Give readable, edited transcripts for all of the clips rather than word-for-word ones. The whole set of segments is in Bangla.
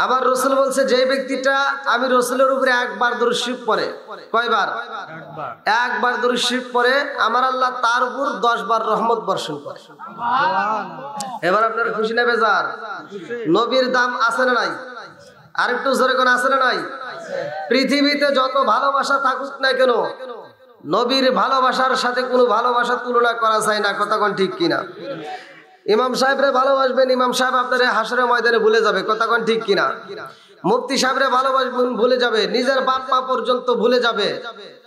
আমার রাসূল বলছে যে ব্যক্তিটা আমি রাসূলের উপরে একবার দরুদ শরীফ পড়ে, কয়বার? একবার দরুদ শরীফ পড়ে, আমার আল্লাহ তার উপর 10 বার রহমত বর্ষণ করে। এবার আপনারা খুশি না বেজার? নবীর দাম আছে না নাই? আরেকটু জোরে কোন আছে না নাই? পৃথিবীতে যত ভালোবাসা থাকুক না কেন, নবীর ভালোবাসার সাথে কোনো ভালোবাসা তুলনা করা যায় না। কথা কোন ঠিক কিনা? ইমাম সাহেবরে ভালোবাসবেন, ইমাম সাহেব আপনার হাসরের ময়দানে ভুলে যাবে। কথা কোন ঠিক কিনা? মুফতি সাহেবরে ভালোবাসবেন, ভুলে যাবে। নিজের বাপ মা পর্যন্ত ভুলে যাবে।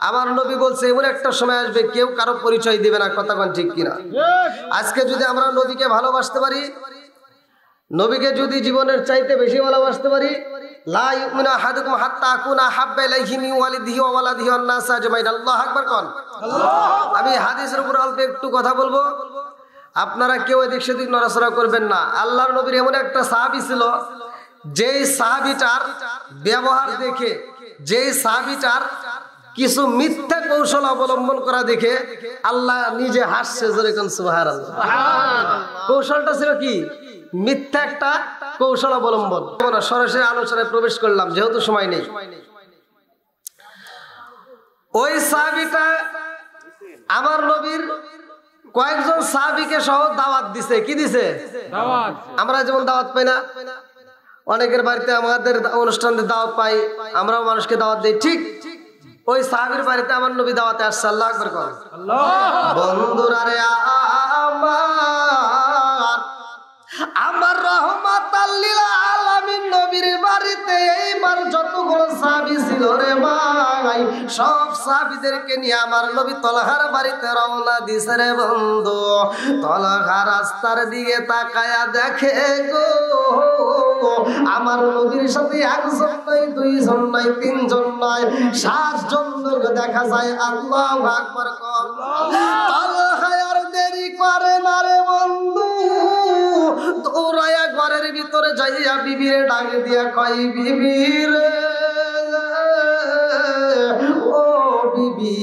আমার নবী বলছে এমন একটা সময় আসবে কেউ কারো পরিচয় দিবে না। কথা কোন ঠিক কিনা? আজকে যদি আমরা নবীকে ভালোবাসতে পারি, নবীকে যদি জীবনের চাইতে বেশি ভালোবাসতে পারি, লা ইউমিনু আহাদুকুম হাত্তা আকুনা হাব্বা ইলাইহি মিন ওয়ালিদিহি ওয়া ওয়ালাদিহি ওয়ান নাস আজমাইন। আল্লাহু আকবার কোন। আমি হাদিসের উপর অল্প একটু কথা বলবো, আপনারা কেউ এদিক সেদিক নড়াচড়া করবেন না। আল্লাহর নবীর এমন একটা সাহাবী ছিল, যেই সাহাবীটার ব্যবহার দেখে, যেই সাহাবীটার কিছু মিথ্যা কৌশল অবলম্বন করা দেখে আল্লাহ নিজে হাসছে। যেরকম সুবহানাল্লাহ। কৌশলটা ছিল কি? মিথ্যা একটা কৌশল অবলম্বন। সরাসরি আলোচনায় প্রবেশ করলাম যেহেতু সময় নেই। ওই সাহাবীটা আমার নবীর কয়েকজন সাহাবীকে সহ দাওয়াত দিছে। কি দিছে? দাওয়াত। আমরা যেমন দাওয়াত পাই না, অনেকের বাড়িতে আমাদের অনুষ্ঠানে দাওয়াত পাই, আমরাও মানুষকে দাওয়াত দেই, ঠিক ওই সাহাবীর বাড়িতে আমার নবী দাওয়াতে আসছে। আল্লাহু আকবার কোন। বন্ধুরা রে আমার রহমাতাল লিল আলামিন নবীর বাড়িতে এইবার যতগুলো সাহাবী ছিল রে ভাই, সব সাহাবীদেরকে নিয়ে আমার নবী তলহার বাড়িতে রওনা দিছে রে বন্ধু। তলহা রাস্তার দিকে তাকায়া দেখে গো, আমার নবীর সাথে একজন নয়, দুইজন নয়, তিনজন নয়, 7 জন লোক দেখা যায়। আল্লাহু আকবার কর। তলহা আর দেরি করে না রে বন্ধু, দৌড়ায়া ঘরের ভিতরে যাইয়া বিবিরে ডাক দিয়া কই, বিবি রে ও বিবি,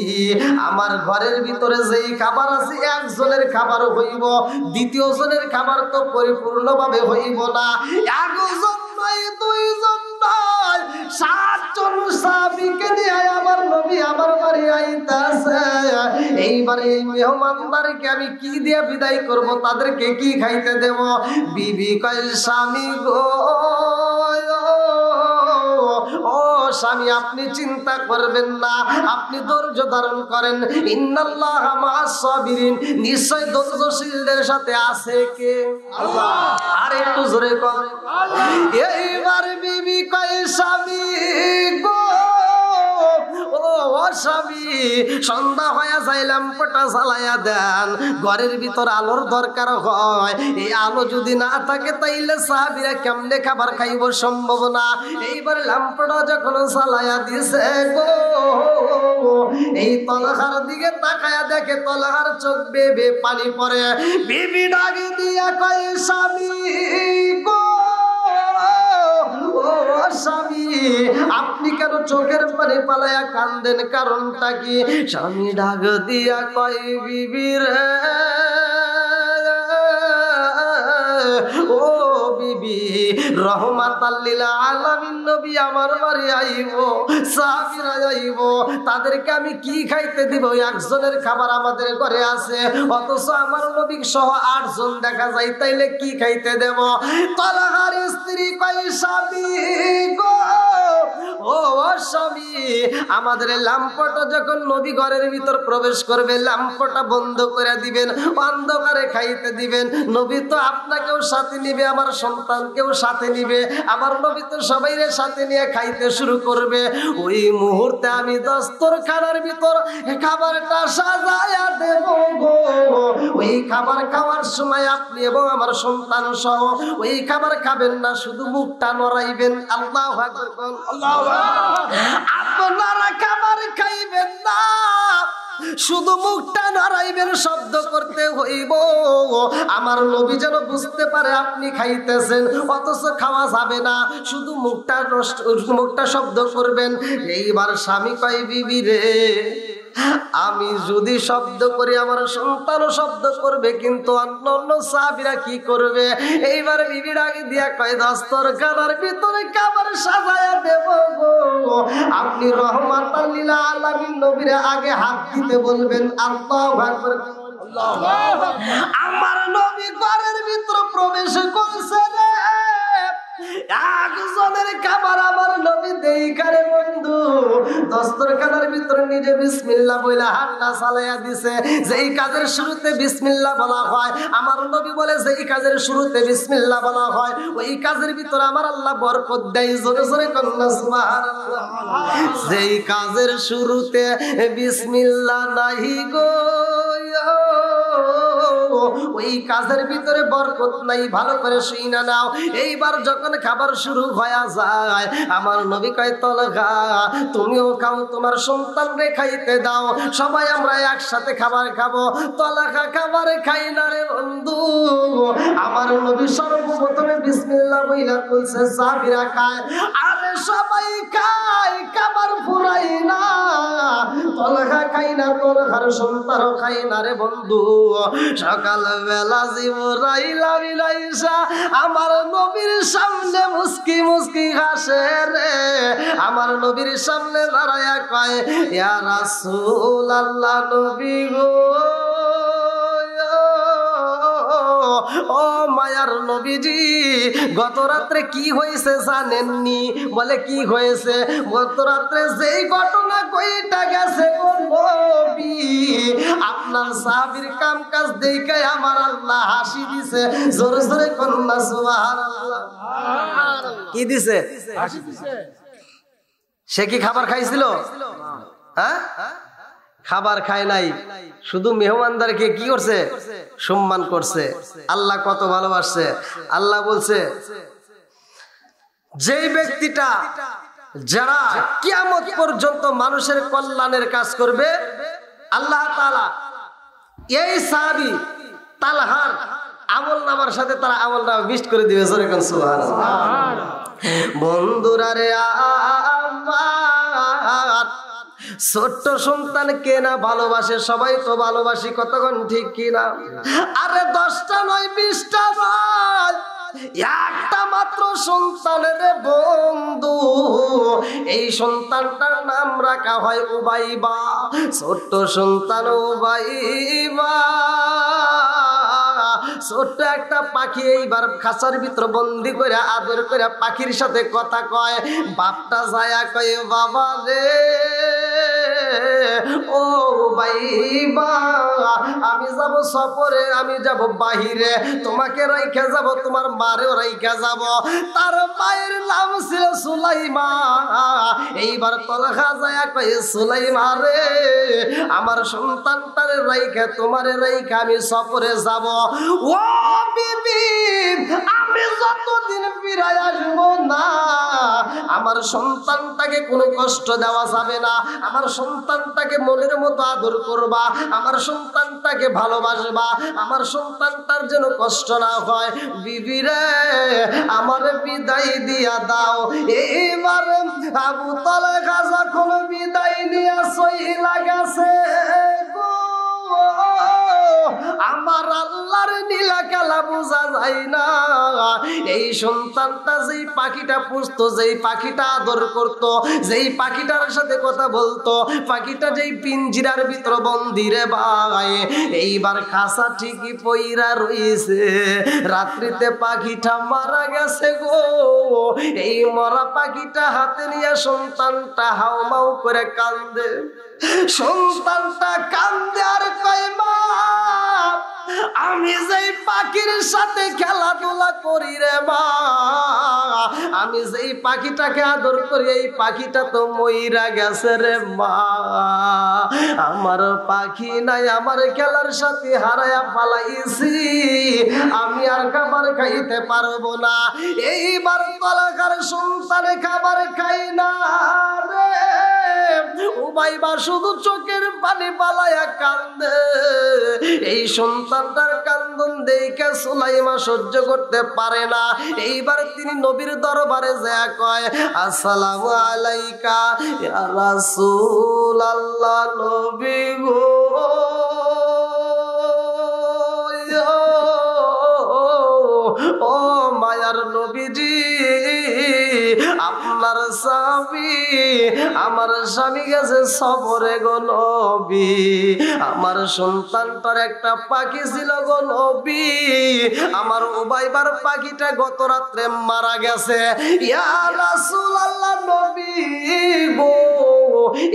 আমার ঘরের ভিতরে যেই খাবার আছে একজনের খাবার হইব, দ্বিতীয় জনের খাবার তো পরিপূর্ণভাবে হইব না। একজন নয়, দুইজন নয়, 7 জন সাহাবীকে নিয়ে আমার নবী আমার বাড়ি আইতাছে। এইবারে এই মেহমানদারকে আমি কি দিয়ে বিদায় করব, তাদেরকে কি খাইতে দেব? বিবি কয়, স্বামী গো, ও স্বামী আপনি চিন্তা করবেন না, আপনি ধৈর্য ধারণ করেন। ইন্নাল্লাহা মা'আস সাবিরিন, নিশ্চয় ধৈর্যশীলদের সাথে আছে কে? আল্লাহ। আর একটু জোরে কর। এইবার বিবি কয়, স্বামী গো, ও স্বামী, সন্ধ্যা হয়ে যাইলাম ল্যাম্পটা জ্বালাইয়া দেন, ঘরের ভিতর আলোর দরকার হয়। এই আলো যদি না থাকে তাইলে সাহাবীরা কেমনে খাবার খাইব, সম্ভব না। এইবার ল্যাম্পটা যখন জ্বালাইয়া দিছে গো, এই তলহার দিকে তাকায়া দেখে তলহার চোখ বেয়ে বেয়ে পানি পড়ে। বিবি ডাক দিয়া কয়, স্বামী গো, ও স্বামী আপনি কেন চোখের পানি পালায়া কান্দেন, কারণটা কি? স্বামী ডাক দিয়া কয়, বিবি রে ও বিবি, রহমাতাল লিল আলামিন নবী আমার বাড়ি আইব, সাহাবীরা আইব, তাদেরকে আমি কি খাইতে দিব? একজনের খাবার আমাদের ঘরে আছে, অথচ আমার নবী সহ 8 জন দেখা যায়, তাইলে কি খাইতে দেব? তলহার স্ত্রী কয়, স্বামী গো, ও স্বামী আমাদের ল্যাম্পটা যখন নবী ঘরের ভিতর প্রবেশ করবে ল্যাম্পটা বন্ধ করে দিবেন, অন্ধকারে খাইতে দিবেন। নবী তো আপনাকেও সাথে নিবে, আমার সন্তানকেও সাথে নিবে, আমার নবী তো সবাইরে সাথে নিয়ে খাইতে শুরু করবে। ওই মুহূর্তে আমি দস্তরখানার ভিতর খাবারটা সাজায়া দেব গো। ওই খাবার খাওয়ার সময় আপনি এবং আমার সন্তান সহ ওই খাবার খাবেন না, শুধু মুখটা নড়াইবেন। আল্লাহু আকবার, আল্লাহু আকবার। আপনারা খাবার খাইবেন না, শুধু মুখটা নাড়াইবেন, শব্দ করতে হইব, আমার নবী যেন বুঝতে পারে আপনি খাইতেছেন, অথচ খাওয়া যাবে না, শুধু মুখটা শব্দ করবেন। এইবার স্বামী কয়, বিবি রে আমি যদি শব্দ করি আমার সন্তানও শব্দ করবে, কিন্তু অন্য সাহাবীরা কি করবে? এইবার বিবি ডাকে দিয়া কয়, দস্তরখানার ভিতরে খাবার সাজায়া দেব গো, আপনি রহমাতাল লিল আলামিন নবীর আগে হাত দিতে বলবেন। আল্লাহু আকবার। আমার নবী ঘরের ভিতরে প্রবেশ করছে রে, একজনের খাবার আমার নবী দেইখারে বন্ধু দস্তরখানার ভিতরে নিজে বিসমিল্লাহ বইলা হাতটা চালাইয়া দিছে। যেই কাজের শুরুতে বিসমিল্লাহ বলা হয়, আমার নবী বলে যেই কাজের শুরুতে বিসমিল্লাহ বলা হয় ওই কাজের ভিতরে আমার আল্লাহ বরকত দেয়। জোরে জোরে কন্যা সুবহানাল্লাহ। যেই কাজের শুরুতে বিসমিল্লাহ নাহি গো, ওই কাজের ভিতরে বরকত নাই। ভালো করে শুইনা নাও। এইবার যখন খাবার শুরু হয়ে যায় আমার নবী কয়, তলহা তুমিও খাও, তোমার সন্তানরে খাইতে দাও, সবাই আমরা একসাথে খাবার খাবো। তলহা খাবার খাই না রে বন্ধু। আমার নবী সর্বপ্রথমে বিসমিল্লাহ বইলা বলছে সাহাবীরা খায়, আরে সবাই খায়, খাবার ফুরাই না। তলহা খাই না, তলহার সন্তানও খাই না রে বন্ধু। সকালবেলা জিবরাইল আমিন আইসা আমার নবীর সামনে মুস্কি মুস্কি হাসে রে। আমার নবীর সামনে দাঁড়ায়া কয়, ইয়া রাসূলুল্লাহ, নবী গো, ও মায়ার নবীজি, গত রাত্রে কি হয়েছে জানেননি? বলে কি হয়েছে? গত রাত্রে যেই ঘটনা কইটা গেছে ও নবী, আপনার সাহাবীর কাম কাজ দেখে আমার আল্লাহ হাসি দিছে। জোরে জোরে কন্যা সুবহানাল্লাহ। কি দিছে? হাসি দিছে। সে কি খাবার খাইছিল? হ্যাঁ, খাবার খায় নাই, শুধু মেহমানদারকে কি করছে? সম্মান করছে। আল্লাহ কত ভালোবাসছে। আল্লাহ বলছে, যেই ব্যক্তিটা যারা কিয়ামত পর্যন্ত মানুষের কল্যাণের কাজ করবে, আল্লাহ তাআলা এই সাহাবী তালহার আমল নামার সাথে তারা আমল নামা মিক্সড করে দিবে। সুবহানাল্লাহ। বন্ধুরা রে, আমার ছোট্ট সন্তান কে না ভালোবাসে? সবাই তো ভালোবাসি, কতক্ষণ ঠিক কিনা? আরে 10টা নয়, 20টা নয়, একটা মাত্র সন্তানের বন্ধু। এই সন্তানটার নাম রাখা হয় উবাইবা। ছোট্ট সন্তান উবাইবা, ছোট্ট একটা পাখি এইবার খাঁচার ভিতর বন্দি করে আদর করে পাখির সাথে কথা কয়। বাপটা যায়া কয়, বাবা রে, ও বাইবা, আমি যাব সফরে, আমি যাব বাহিরে, তোমাকে রাইখা যাব, তোমার মারেও রাইখা যাব। তার মায়ের নাম ছিল সুলাইমা। এইবার তলহা যায়া কয়, সুলাইমা রে, আমার সন্তানটারে রাইখা তোমারে রাইখা আমি সফরে যাব। ও বিবি, আমি যতদিন ফিরে আসবো না আমার সন্তানটাকে কোনো কষ্ট দেওয়া যাবে না। আমার সন্তানটাকে মনের মতো আদর করবা, আমার সন্তানটাকে ভালোবাসবা, আমার সন্তানটার যেন কষ্ট না হয়। বিবি রে, আমার বিদায় দিয়া দাও। এইবার আবু তালহা যখন বিদায় নিয়ে চইলা গেছে, আমার আল্লাহর নীলা খেলা বোঝা যায় না। এই সন্তানটা যেই পাখিটা পুষতো, যেই পাখিটা আদর করতো, যেই পাখিটার সাথে কথা বলতো, পাখিটা যেই পিঞ্জিরার ভিতর বন্দি রে ভাই, এইবার খাসা ঠিকই পইরা রইছে। রাত্রিতে পাখিটা মারা গেছে গো। এই মরা পাখিটা হাতে নিয়ে সন্তানটা হাউমাউ করে কান্দে। সন্তানটা কান্দে আর কয়, মা, আমি যেই পাখির সাথে খেলাধুলা করি রে মা, আমি যেই পাখিটাকে আদর করি, এই পাখিটা তো মইরা গেছে রে মা। আমার পাখি নাই, আমার খেলার সাথে হারায়া পালাইছি, আমি আর খাবার খাইতে পারবো না। এইবার তলহার সন্তানে খাবার খাই না রে। উবাইবা শুধু চোখের পানি পালায়া কান্দে। এই সন্তানটার কান্দন দেখে সুলাইমা সহ্য করতে পারে না। এইবার তিনি নবীর দরবারে যা কয়, আসসালামু আলাইকা ইয়া রাসূলুল্লাহ, নবী গো ও মায়ার নবীজি, আপনার স্বামী আমার স্বামী গেছে সবরে গো নবী। আমার সন্তানটার একটা পাখি ছিল গো নবী, আমার উবাইবার পাখিটা গত রাত্রে মারা গেছে। ইয়া রাসূলুল্লাহ, নবী গো,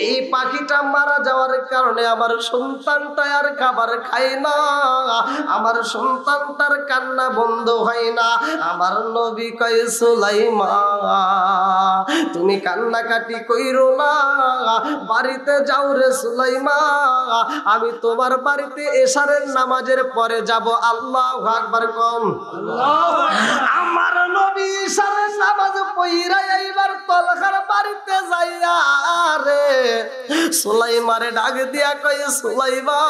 এই পাখিটা মারা যাওয়ার কারণে আমার সন্তানটা আর খাবার খায় না, আমার সন্তানটার কান্না বন্ধ হয় না। আমার নবী কয়, সুলাইমা তুমি কান্নাকাটি কইরো না, বাড়িতে যাও রে সুলাইমা, আমি তোমার বাড়িতে এশারের নামাজের পরে যাব। আল্লাহু আকবার কম। আমার নবী এশারের নামাজ পড়া এইবার তলখার বাড়িতে যাইয়া রে সুলাইমারে ডাক দিয়া কই, সুলাইমা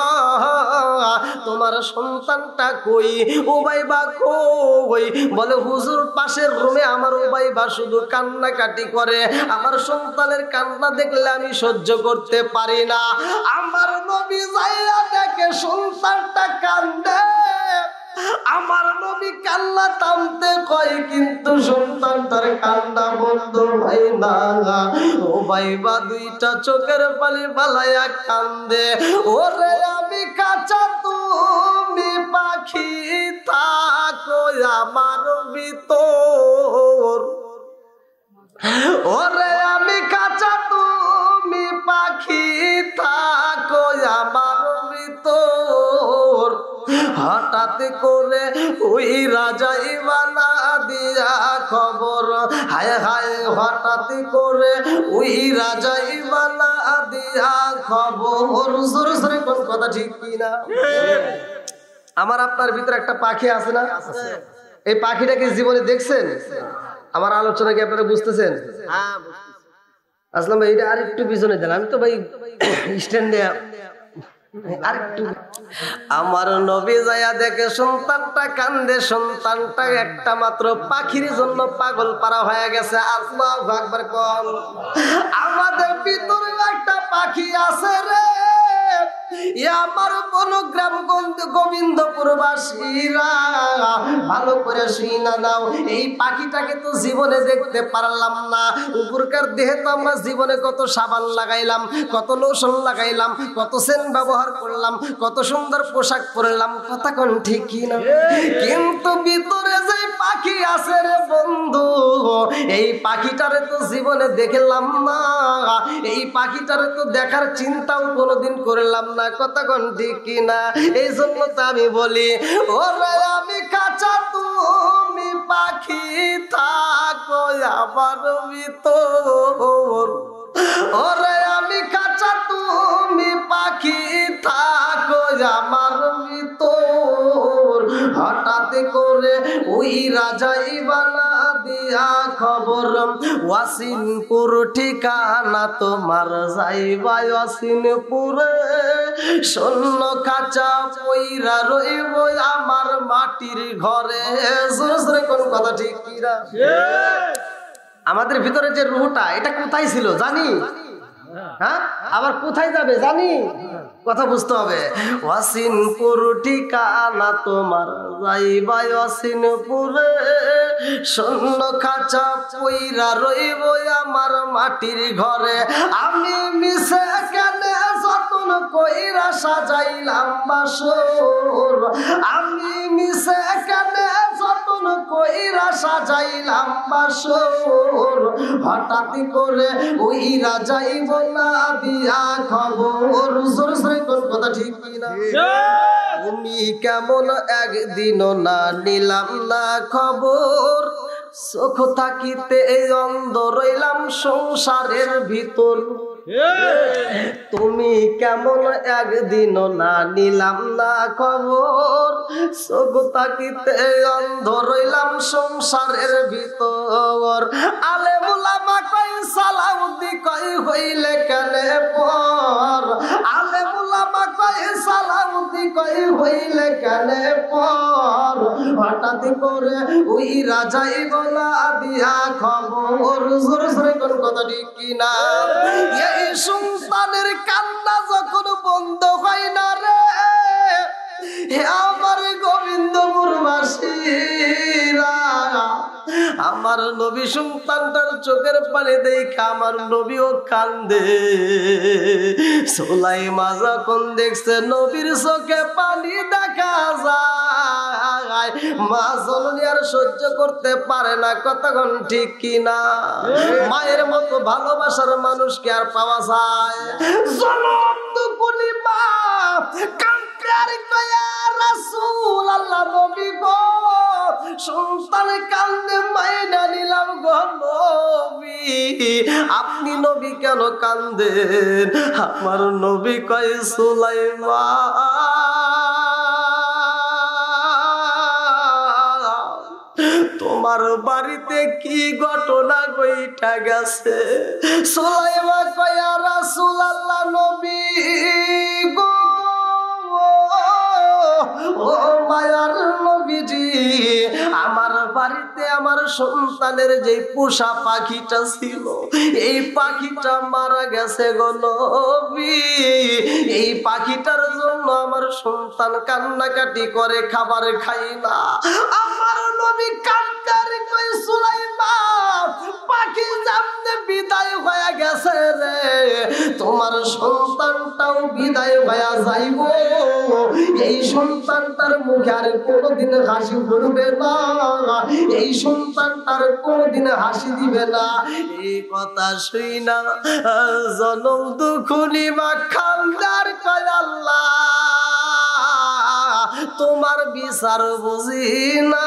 তোমার সন্তানটা কই? উবাইবা কই? বলে হুজুর পাশের রুমে আমার উবাইবা শুধু কান্নাকাটি করে, আমার সন্তানের কান্না দেখলে আমি সহ্য করতে পারি না। আমার নবী যাইয়া দেখে সন্তানটা কান্দে, আমার নবী কান্না থামতে কয়, কিন্তু সন্তানটার কান্না বন্ধ হয় না। উবাইবা দুইটা চোখের পানি বালায়া কান্দে, ওরে আমি কাঁচা তুমি পাখি থাকো আমার ভিতর, ওরে আমি কাঁচা তুমি পাখি থাকো আমার ভিতর। হঠাৎ করে ওই রাজাই বানা দিয়া খবর, হায় হায় হঠাৎ করে ওই রাজাই বানা দিয়া খবর। জোরে জোরে কোন কথা ঠিক কিনা? আমার আপনার ভিতরে একটা পাখি আছে না? এই পাখিটাকে জীবনে দেখছেন? আমার আলোচনা কি আপনারা বুঝতেছেন? আসলাম ভাই, এটা আর একটু পিছনে দেন, আমি তো ভাই স্ট্যান্ডে আরেকটু। আমার নবী যায়া দেখে সন্তানটা কান্দে, সন্তানটা একটা মাত্র পাখির জন্য পাগল পারা হয়ে গেছে। আল্লাহু আকবার কোন। আমাদের ভিতরে একটা পাখি আছে রে, আমার বনগ্রাম গোবিন্দপুরবাসীরা ভালো করে শুনা নাও, এই পাখিটাকে তো জীবনে দেখতে পারলাম না। উপরকার দেহে তো আমরা জীবনে কত সাবান লাগাইলাম, কত লোশন লাগাইলাম, কত সেন্ট ব্যবহার করলাম, কত সুন্দর পোশাক পরলাম, কথা কোন ঠিক না? কিন্তু ভিতরে যে পাখি আছে রে বন্ধু, এই পাখিটারে তো জীবনে দেখলাম না, এই পাখিটারে তো দেখার চিন্তাও কোনোদিন করলাম না, কথা কোন ঠিক কিনা? এই জন্য তো আমি বলি, ওরে আমি কাঁচা তুমি পাখি থাকো আমার ভিতর, ওরে আমি কাঁচা তুমি পাখি থাকো আমার ভিতর। হঠাৎ করে ওই রাজাই বানা দিয়া খবর, ওয়াসিনপুর ঠিকানা তোমার, যাইবা ওয়াসিনপুরে, শূন্য খাঁচা পইরা রইব আমার মাটির ঘরে। জোরে কোন কথা ঠিক কিনা? আমাদের ভিতরে যে রুহটা, এটা কোথায় ছিল জানি? হ্যাঁ, আবার কোথায় যাবে জানি? কথা বুঝতে হবে। ওয়াসিনপুর ঠিকানা তোমার, যাইবা ওয়াসিনপুরে, শূন্য খাঁচা পইরা রইব আমার মাটির ঘরে। আমি মিশে কেনে যতন কইরা সাজাইলাম বাসর, আমি মিশে কেনে যতন কইরা সাজাইলাম বাসর। হঠাৎ করে ওই রাজাই বলা দিয়া খবর। জোরে জোরে কোন কথা ঠিক কিনা? তুমি কেমন একদিনও না নিলাম না খবর, চোখ থাকিতে অন্ধ রইলাম সংসারের ভিতর। তুমি কেমন একদিনও না নিলাম না খবর, চোখ থাকিতে অন্ধ রইলাম সংসারের ভিতর। আলেম উলামা কই সালাউদ্দি কই হইলে কেনে পর, দিলে কানে পর হঠাৎ করে ওই রাজাই বলা দিয়া খবর জোরে জোরে কোন কথা ঠিক কিনা এই সন্তানের কান্না যখন বন্ধ হয় না রে আমার গোবিন্দপুরবাসীরা আমার নবী সন্তানটার চোখের পানি দেখে আমার নবীও কান্দে সুলাইমা যখন দেখছে নবীর চোখে পানি দেখা যায় মা জননী আর সহ্য করতে পারে না কতক্ষণ ঠিক কিনা মায়ের মতো ভালোবাসার মানুষকে আর পাওয়া যায় জনম দুকুনি মা কাঁদতে আর কয়া রাসূল আল্লাহ নবী গো সন্তান কান্দে মাইনা নিলাম গো নবী আপনি নবী কেন কান্দেন আমার নবী কয় সুলাইমা তোমার বাড়িতে কি ঘটনা ঘইটা গেছে সুলাইমা কয় ইয়া রাসূলুল্লাহ নবী গো ও মায়ার নবীজি আমার বাড়িতে আমার সন্তানের যে পোষা পাখিটা ছিল এই পাখিটা মারা গেছে গো নবী এই পাখিটার জন্য আমার সন্তান কান্নাকাটি করে খাবার খাই না আমার নবী কান্দারে কই সুলাইমা পাখি জানতে বিদায় হয়ে গেছে রে তোমার সন্তানটাও বিদায় হয়ে যাইব এই সন্তানটার মুখে আর কোনোদিন হাসি ফুটবে না এই সন্তানটার কোনোদিন হাসি দিবে না এই কথা শুই না জনম দুখুনি মা খান্দার কয় আল্লাহ তোমার বিচার বুঝি না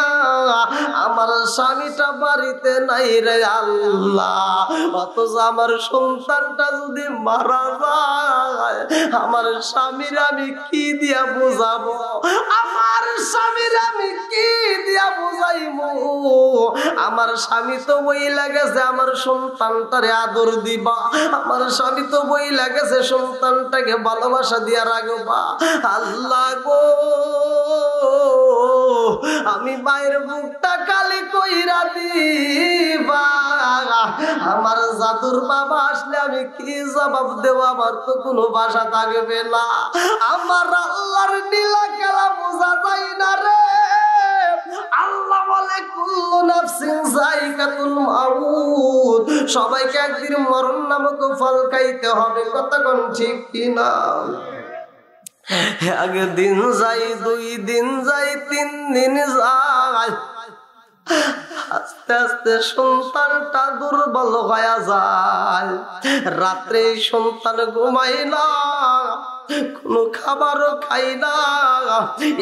আমার স্বামীটা বাড়িতে নাই রে আল্লাহ অথচ আমার সন্তানটা যদি মারা যায় আমার স্বামীর আমি কি দিয়া বুঝাবো আমার স্বামীর আমি কি দিয়া বুঝাইবো আমার স্বামী তো বই লাগেছে আমার সন্তানটারে আদর দিবা আমার স্বামী তো বই লাগেছে সন্তানটাকে ভালোবাসা দিয়া রাখবা আল্লাহ গো আমি মায়ের বুকটা কালি কইরা দিবা আমার জাদুর বাবা আসলে আমি কি জবাব দেব আমার তো কোনো ভাষা থাকবে না আমার আল্লাহর নীলা খেলা বোঝা যায় না রে আল্লাহ বলে কুল্লু নাফসিন যায়িকাতুল মাউত সবাইকে একদিন মরণ নামক ফল খাইতে হবে কতক্ষণ ঠিক কিনা আগে দিন যাই 2 দিন যাই 3 দিন যায় আস্তে আস্তে সন্তানটা দুর্বল হয়ে যায় রাত্রে সন্তান ঘুমায় না কোনো খাবারও খাই না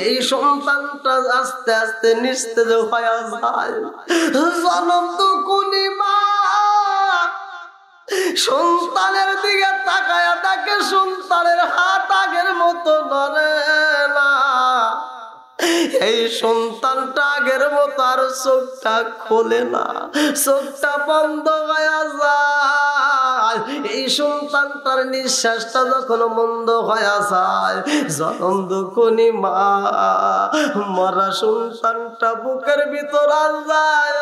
এই সন্তানটা আস্তে আস্তে নিস্তেজ হয়ে যায় জনম দুকুনি মা সন্তানের দিকে তাকায়া তাকে সন্তানের হাত আগের মতো নড়ে না এই সন্তানটা আগের মতো আর চোখটা খোলে না চোখটা বন্ধ হয়ে যায় এই সন্তানটার নিঃশ্বাসটা যখন বন্ধ হয়ে যায় জনম দুকুনি মা মরা সন্তানটা বুকের ভিতর যায়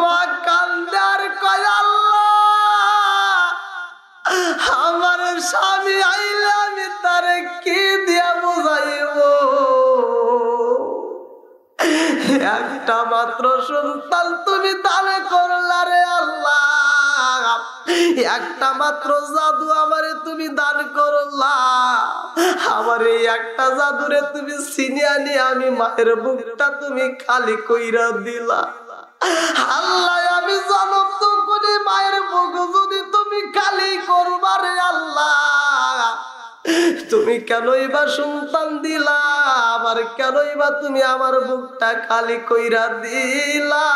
মা কান্দার কয় আল্লাহ আমার স্বামী আইলে আমি তারে কি দিয়া বুঝাইব একটা মাত্র সন্তান তুমি দানে করলা রে আল্লাহ একটা মাত্র জাদু আমারে তুমি দান করলা আমার এই একটা জাদুরে তুমি ছিনিয়ে নিয়ে আমি মায়ের বুকটা তুমি খালি কইরা দিলা আল্লাহ আমি জনম দুকুনি মায়ের বুক যদি তুমি খালি করবা রে আল্লাহ তুমি কেনই বা সন্তান দিলা আবার কেনই বা তুমি আমার বুকটা খালি কইরা দিলা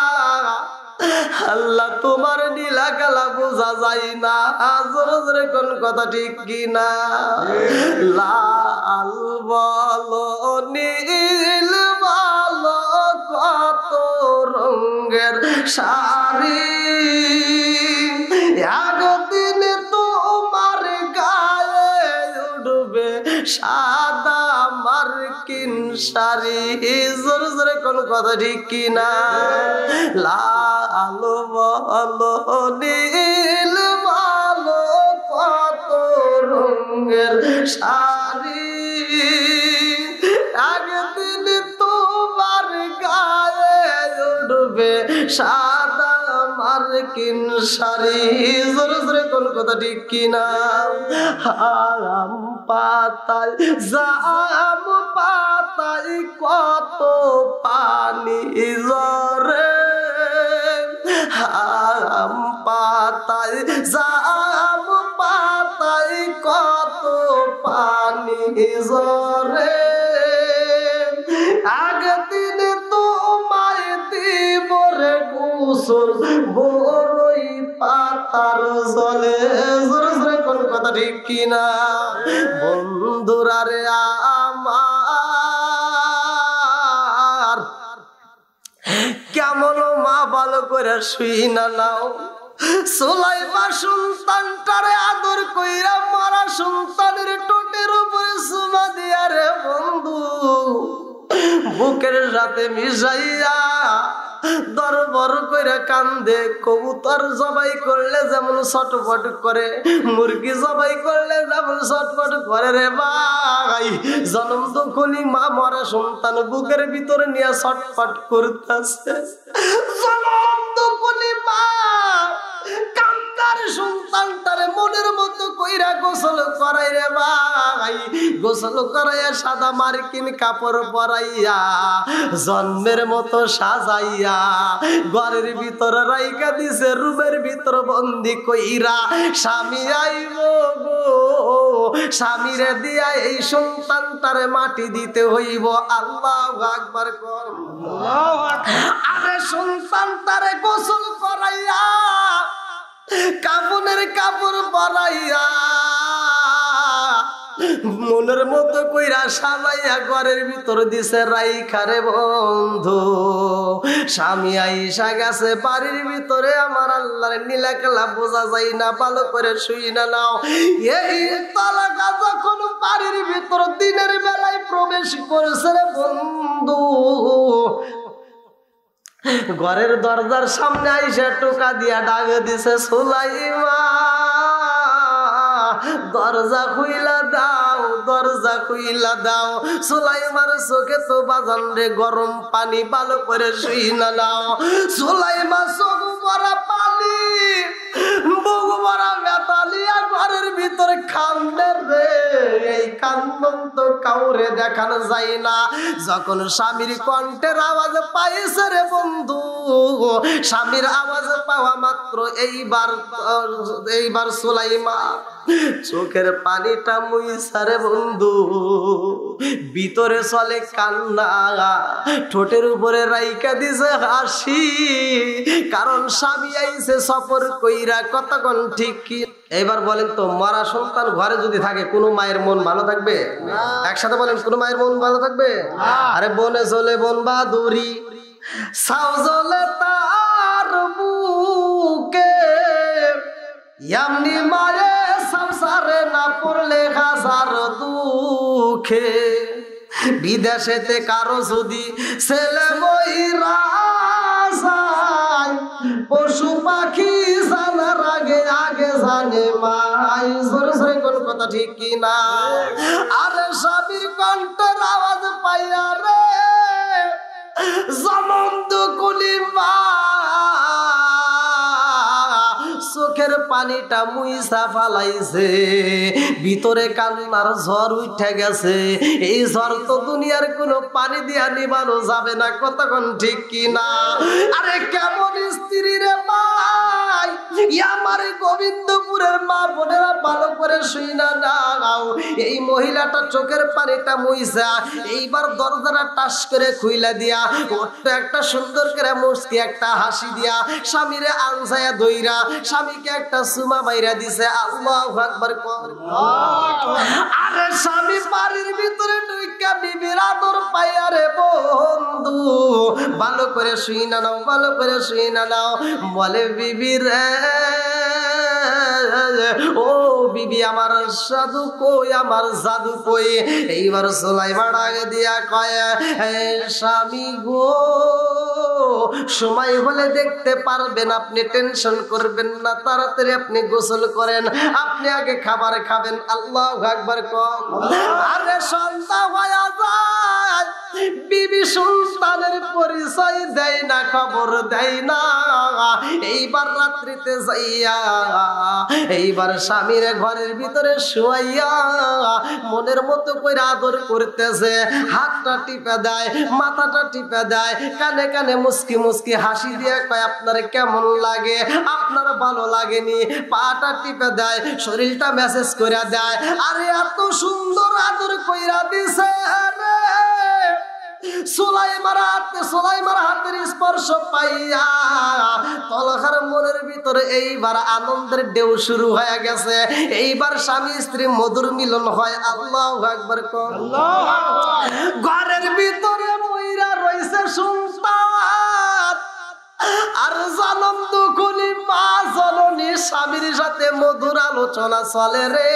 আল্লাহ তোমার নীলা খেলা বোঝা যায় না জোরে জোরে কোন কথা ঠিক কিনা লাল বলো নীল বলো কত রঙের শাড়ি একদিন তোমার গায়ে উঠবে সারি জোরে জোরে কোন কথা ঠিক কিনা লাল বলো নীল বলো কত রঙের শাড়ি একদিন তোমার গায়ে উঠবে সাদা মার্কিন শাড়ি জোরে জোরে কোন কথা ঠিক কিনা আম পাতায় জাম পাতায় কত পানি ঝরে আম পাতায় জাম পাতায় কত পানি ঝরে একদিন তোমায় দিব রে গোসল বড়ই পাতার জলে জোরে জোরে কোন কথা ঠিক কিনা বন্ধুরা রে আমার কেমন মা ভালো করে শুই না নাও সুলাইমা সন্তানটারে আদর কইরা মারা সন্তানের টোটের উপরে সুমা দিয়া রে বন্ধু বুকের সাথে মিশাইয়া দরবর কইরা কান্দে কবুতর জবাই করলে যেমন ছটফট করে মুরগি জবাই করলে যেমন ছটফট করে রে ভাই জন্ম তখনই মা মরা সন্তান বুকের ভিতরে নিয়ে ছটফট করতেছে জন্ম তখনই মা কান্দার সন্তানটারে মনের মতো কইরা গোসল করাই রে ভাই গোসল করাইয়া সাদা মার্কিন কাপড় পরাইয়া জন্মের মতো সাজাইয়া ঘরের ভিতরে রাইকা দিছে রুমের ভিতর বন্দি কইরা স্বামী আইব গো স্বামীরে দিয়া এই সন্তানটারে মাটি দিতে হইব আল্লাহু আকবার কর আরে সন্তানটারে গোসল করাইয়া কাপনের কাপড় পরাইয়া মনের মতো কইরা সাজাইয়া ঘরের ভিতর দিছে রাইখারে বন্ধু স্বামী আইসা গেছে বাড়ির ভিতরে আমার আল্লাহর নীলা খেলা বোঝা যায় না ভালো করে শুই না নাও এই তালাকা যখন বাড়ির ভিতর দিনের বেলায় প্রবেশ করেছে রে বন্ধু ঘরের দরজার সামনে আইসা টোকা দিয়া ডাক দিছে সুলাইমা দরজা খুইলা দাও দরজা খুইলা দাও সুলাইমার চোখে তো বাজান রে গরম পানি ভালো করে শুই না নাও সুলাইমা চোখ ভরা পানি বুক ভরা বেতালিয়া ঘরের ভিতরে কান্দে রে এই কান্দন তো কাউরে দেখানো যায় না যখন স্বামীর কণ্ঠের আওয়াজ পাইছে রে বন্ধু স্বামীর আওয়াজ পাওয়া মাত্র এইবার সুলাইমা চোখের পানিটা মুইছা রে বন্ধু ভিতরে চলে কান্না ঠোঁটের উপরে রাইকা দিছে হাসি কারণ স্বামী আইছে সফর কইরা কতক্ষণ ঠিক কি এবার বলেন তো মরা সন্তান ঘরে যদি থাকে কোনো মায়ের মন ভালো থাকবে একসাথে বলেন কোনো মায়ের মন ভালো থাকবে আরে বনে চলে বন বাদুরি সাও জ্বলে তার বুকে এমনি মারে সংসারে না পড়লে হাজার দুঃখে বিদেশেতে কারো যদি ছেলে মইরা যায় পশু পাখি জানার আগে আগে জানে মাই জোরে জোরে কোন কথা ঠিক কিনা আরে স্বামীর কণ্ঠের আওয়াজ পাইয়া রে জনম দুকুলি মা চোখের পানিটা মুইসা ফালাইছে ভিতরে কান্নার ঝড় উঠে গেছে এই ঝড় তো দুনিয়ার কোনো পানি দিয়া নিবানো যাবে না কতক্ষণ ঠিক কিনা আরে কেমন স্ত্রী রে ভাই আমার গোবিন্দপুরের মা বোনেরা ভালো করে শুই না নাও এই মহিলাটা চোখের পানিটা মুইসা এইবার দরজাটা টাস করে খুইলা দিয়া একটা সুন্দর করে মুস্কি একটা হাসি দিয়া স্বামীরে আনসায়া দইরা স্বামীকে একটা সুমা মাইরা দিছে আল্লাহু আকবার কর আরে স্বামী বাড়ির ভিতরে ঢুইকা বিবির আদর পাইয়া রে বন্ধু ভালো করে শুই না নাও ভালো করে শুই না নাও বলে বিবি রে ও বিবি আমার সাধু কই, আমার জাদু কই। এইবার সুলাইমান আগে দিয়া কয়, স্বামী গো সময় হলে দেখতে পারবেন, আপনি টেনশন করবেন না, তাড়াতাড়ি আপনি গোসল করেন, আপনি আগে খাবার খাবেন। আল্লাহু আকবার কম। আরে সন্ধ্যা হয়ে যায়, বিবি সন্তানের পরিচয় দেয় না, খবর দেয় না। এইবার রাত্রিতে যাইয়া এইবার স্বামীর ঘরের ভিতরে শুয়াইয়া মনের মতো করে আদর করতেছে, হাতটা টিপে দেয়, মাথাটা টিপে দেয়, কানে কানে মুস্কি মুস্কি হাসি দিয়ে কয় আপনার কেমন লাগে, আপনার ভালো লাগেনি, পাটা টিপে দেয়, শরীরটা মেসেজ করে দেয়। আরে এত সুন্দর আদর কইরা দিছে রে। সুলাইমার হাতের স্পর্শ পাইয়া তলখার মনের ভিতরে এইবার আনন্দের ঢেউ শুরু হয়ে গেছে। এইবার স্বামী স্ত্রী মধুর মিলন হয়। আল্লাহু আকবার কর। ঘরের ভিতরে মইরা রইছে সন্তান, আর জনম দুখুনি মা জননী স্বামীর সাথে মধুর আলোচনা চলে রে।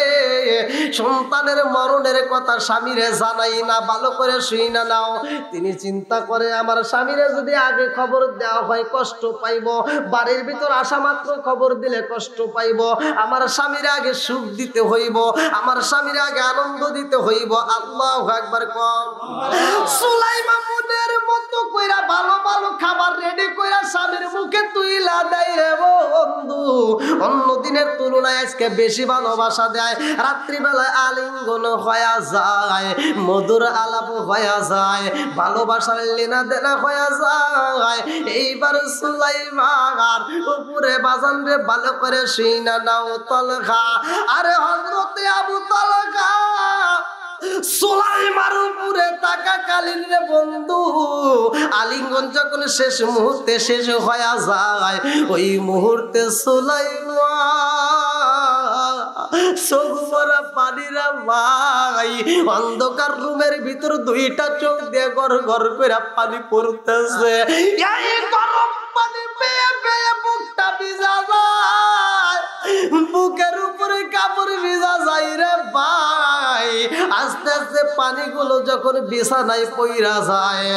সন্তানের মরণের কথা স্বামীরে জানাই না, ভালো করে শুই না নাও। তিনি চিন্তা করে আমার স্বামীরে যদি আগে খবর দেওয়া হয় কষ্ট পাইব, বাড়ির ভিতর আসা মাত্র খবর দিলে কষ্ট পাইব, আমার স্বামীর আগে সুখ দিতে হইব, আমার স্বামীর আগে আনন্দ দিতে হইব। আল্লাহু আকবার কর। সুলাইমান মনের মতো কইরা ভালো ভালো খাবার রেডি কইরা স্বামীর মুখে তুইলা দেয় রে বন্ধু। অন্য দিনের তুলনায় আজকে বেশি ভালোবাসা দেয়। রাত্রিবেলায় আলিঙ্গন হয়ে যায়, মধুর আলাপ হয়ে যায়, ভালোবাসার লেনা দেনা হয়ে যায়। এইবার সুলাইমান উপরে বাজান রে ভালো করে শুই না নাও তলখা। আরে হযরতে আবু তালহা সুলাইমার উপরে তাকাকালীন রে বন্ধু, আলিঙ্গন যখন শেষ মুহূর্তে শেষ হয়ে যায়, ওই মুহূর্তে সুলাইমান চোখ ভরা পানিরা ভাই, অন্ধকার রুমের ভিতর দুইটা চোখ দিয়ে গড় গড় করে পানি পড়তেছে। এই গরম পানি পেয়ে পেয়ে বুকটা ভিজা যায়, বুকের উপরে কাপড় ভিজা যায় রে ভাই। আস্তে আস্তে পানিগুলো যখন বিছানায় পইরা যায়,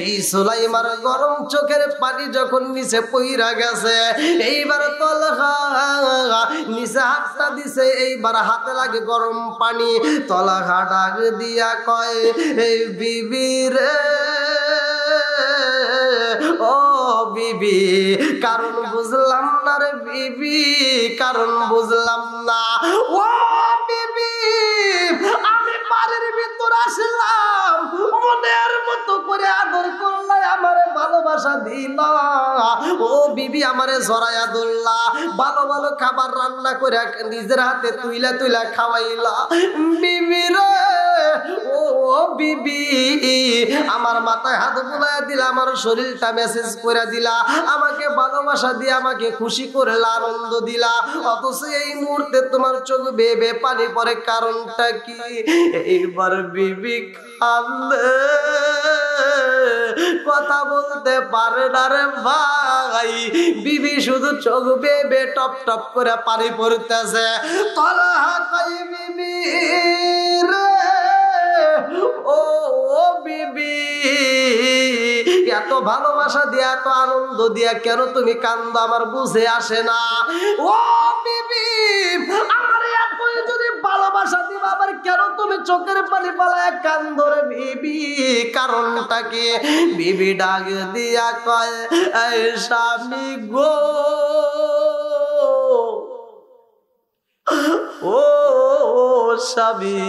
এই সুলাইমার গরম চোখের পানি যখন নিচে পইরা গেছে, এইবার তলহা নিচে হাতটা দিছে, এইবার হাতে লাগে গরম পানি। তলহা ডাক দিয়া কয়, এই বিবি রে ও বিবি, কারণ বুঝলাম না রে বিবি, কারণ বুঝলাম না। ও বিবি, আমি বাড়ির ভিতর আসলাম, মনের মতো করে আদর করলা, আমারে ভালোবাসা দিলা। ও বিবি আমারে জড়াইয়া ধরলা, ভালো ভালো খাবার রান্না করে নিজের হাতে তুইলা তুইলা খাওয়াইলা। বিবি রে ও বিবি, আমার মাথায় হাত বুলাইয়া দিলা, আমার শরীরটা মেসেজ করে দিলা, আমাকে ভালোবাসা দিয়ে আমাকে খুশি করলা, আনন্দ দিলা। অথচ এই মুহূর্তে তোমার চোখ বেয়ে বেয়ে পানি পড়ে, কারণটা কি? এইবার বিবি কান্দে, কথা বলতে পারে না রে ভাই। বিবি শুধু চোখ বেয়ে বেয়ে টপ টপ করে পানি পড়তেছে। তলহা কই বিবি রে ও বিবি, এত ভালোবাসা দিয়া এত আনন্দ দিয়া কেন তুমি কান্দ, আমার বুঝে আসে না। ও বিবি, আমার এত যদি ভালোবাসা দিবা, আবার কেন তুমি চোখের পানি পালায় কান্দ রে বিবি, কারণটা কি? বিবি ডাক দিয়া কয়, এই স্বামী গো ও স্বামী,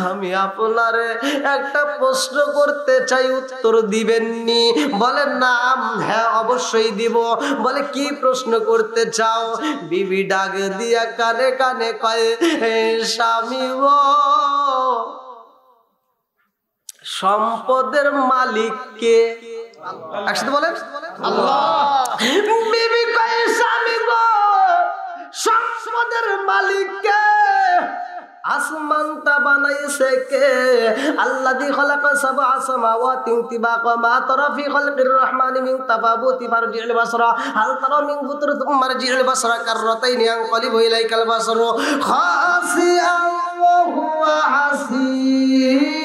আমি আপনারে একটা প্রশ্ন করতে চাই, উত্তর দিবেননি? বলেন না। হ্যাঁ অবশ্যই দিব। বলে কি প্রশ্ন করতে চাও? বিবি ডাক দিয়া কানে কানে কয়, স্বামী গো, সম্পদের মালিক কে? একসাথে বলেন আল্লাহ। বিবি কয়, স্বামী গো, সম্পদের মালিক কে? আসমানটা বানাইছে কে? আল্লাযী খালাকা সাবআ সামাওয়াতিন তিবাকা মা তারা ফি খালকির রহমানি মিন তাফাবুতি ফারজি'ল বাসরা হাল তারা মিন ফুতুর তুম মারজি'ল বাসরা কাররাতাইনি আনকালিবু ইলাইকাল বাসরু খাসিআন ওয়া হুয়া হাসীর।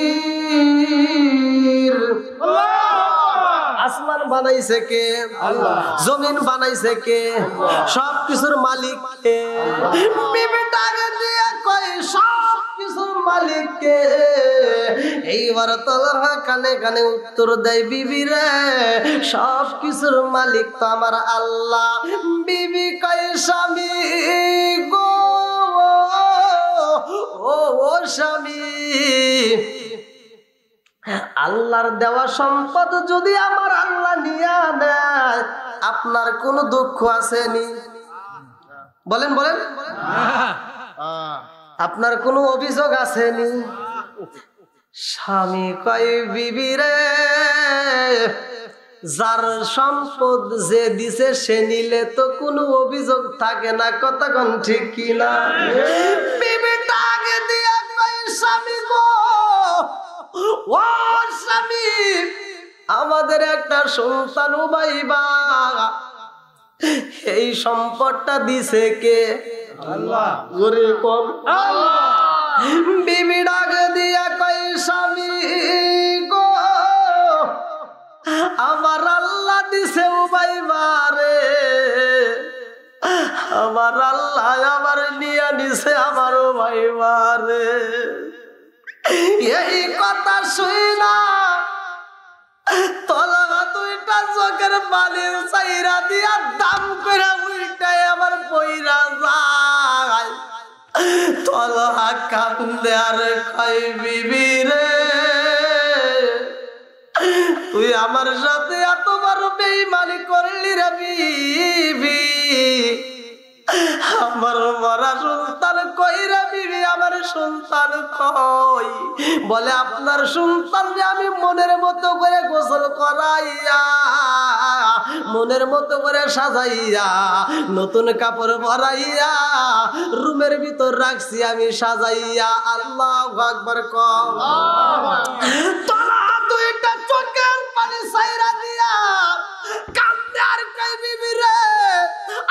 আসমান বানাইছে কে? আল্লাহ। জমিন বানাইছে কে? সব কিছুর মালিক কে? বিবিটা আগে দিয়া কই সব কিছুর মালিক কে? এইবার তোলা কানে কানে উত্তর দেয় বিবি রে, সব কিছুর মালিক তো আমার আল্লাহ। বিবি কই স্বামী গো, ও স্বামী, আল্লাহর দেওয়া সম্পদ যদি আমার আল্লাহ নিয়ে নেয় আপনার কোনো দুঃখ আসেনি? বলেন বলেন, আপনার কোনো অভিযোগ আসেনি? স্বামী কয় বিবি রে, যার সম্পদ যে দিছে সে নিলে তো কোনো অভিযোগ থাকে না। কথা কোন ঠিক কিনা? বিবিটা আগে দিয়া কয় স্বামী গো, ও স্বামী, আমাদের একটা সন্তান উবাইবা, এই সম্পদটা দিছে কে? আল্লাহ। জোরে কোন আল্লাহ। বিবি ডাক দিয়া কই স্বামী গো, আমার আল্লাহ দিছে উবাইবা রে, আমার আল্লাহ আমার নিয়া নিছে আমার উবাইবা রে। এই কথা শুই না তলা দুইটা চোখের বালির চাইরা দিয়া দাম করে উল্টায় আমার পইরা যায়। তলা কান্দে আর কয় বিবি রে, তুই আমার সাথে এত বড় বেঈমানি করলি রে বিবি, আমার মরা সন্তান কই রে বিবি, আমার সন্তান কই? বলে আপনার সন্তানকে আমি মনের মতো করে গোসল করাইয়া, মনের মতো করে সাজাইয়া, নতুন কাপড় পরাইয়া রুমের ভিতর রাখছি আমি সাজাইয়া। আল্লাহু আকবার কও। তোলা দুইটা চোখের পানি ছাইরা দিয়া কান্দে আর কই বিবি রে,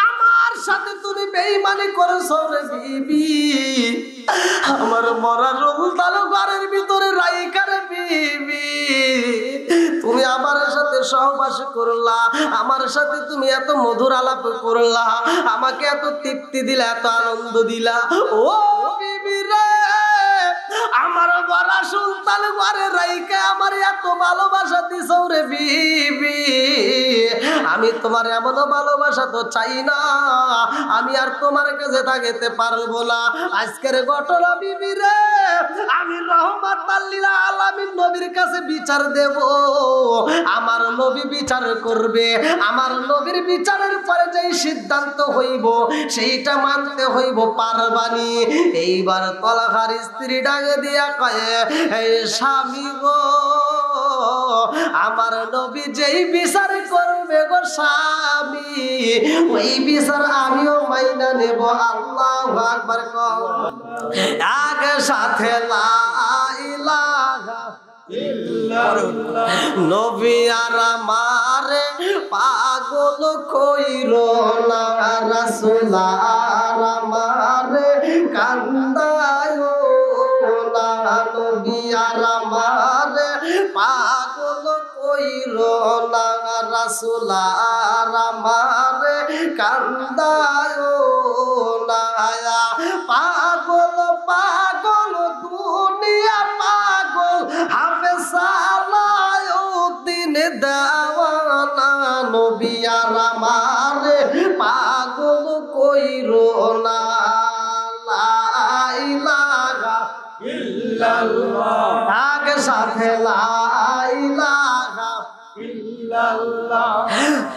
আমার সাথে তুমি বেঈমানি করেছো রে বিবি, আমার মরা সন্তান ঘরের ভিতরে রাইখা রে বিবি, তুমি আমার সাথে সহবাস করলা, আমার সাথে তুমি এত মধুর আলাপ করলা, আমাকে এত তৃপ্তি দিলা, এত আনন্দ দিলা। ও বিবি রে, আমার মরা সন্তান ঘরে রাইখা আমার এত ভালোবাসা দিছো রে বিবি, আমি তোমার এমন ভালোবাসা তো চাই না, আমি আর তোমার কাছে থাকতে পারবো না। আজকের ঘটনা বিবি রে, আমি রহমাতাল লিল আলামিন নবীর কাছে বিচার দেব, আমার নবী বিচার করবে, আমার নবীর বিচারের পরে যেই সিদ্ধান্ত হইব সেইটা মানতে হইব, পারবানি? এইবার তলাহার স্ত্রী ডাকে দিয়া কয়, এই স্বামী গো, আমার নবী যেই বিচার করবে গো স্বামী, ওই বিচার আমিও মাইনা নেব। আল্লাহু আকবার কও। একসাথে লা ইলাহা ইল্লাল্লাহ। নবী আর আমারে পাগল কইরো না, রাসূল আর আমারে কান্দায়ো না, নবী আর আমারে পাগল কইরো না, রাসূল আর আমারে কান্দায়ো না। পাগল পাগল দুনিয়া পাগল, হাফেজ সালাউদ্দিন দেওয়ানা, নবী আর আমারে পাগল কইরো না। লা ইলাহা ইল্লাল্লাহ। আগে সাথে লা ইলাহা ইল্লাল্লাহ।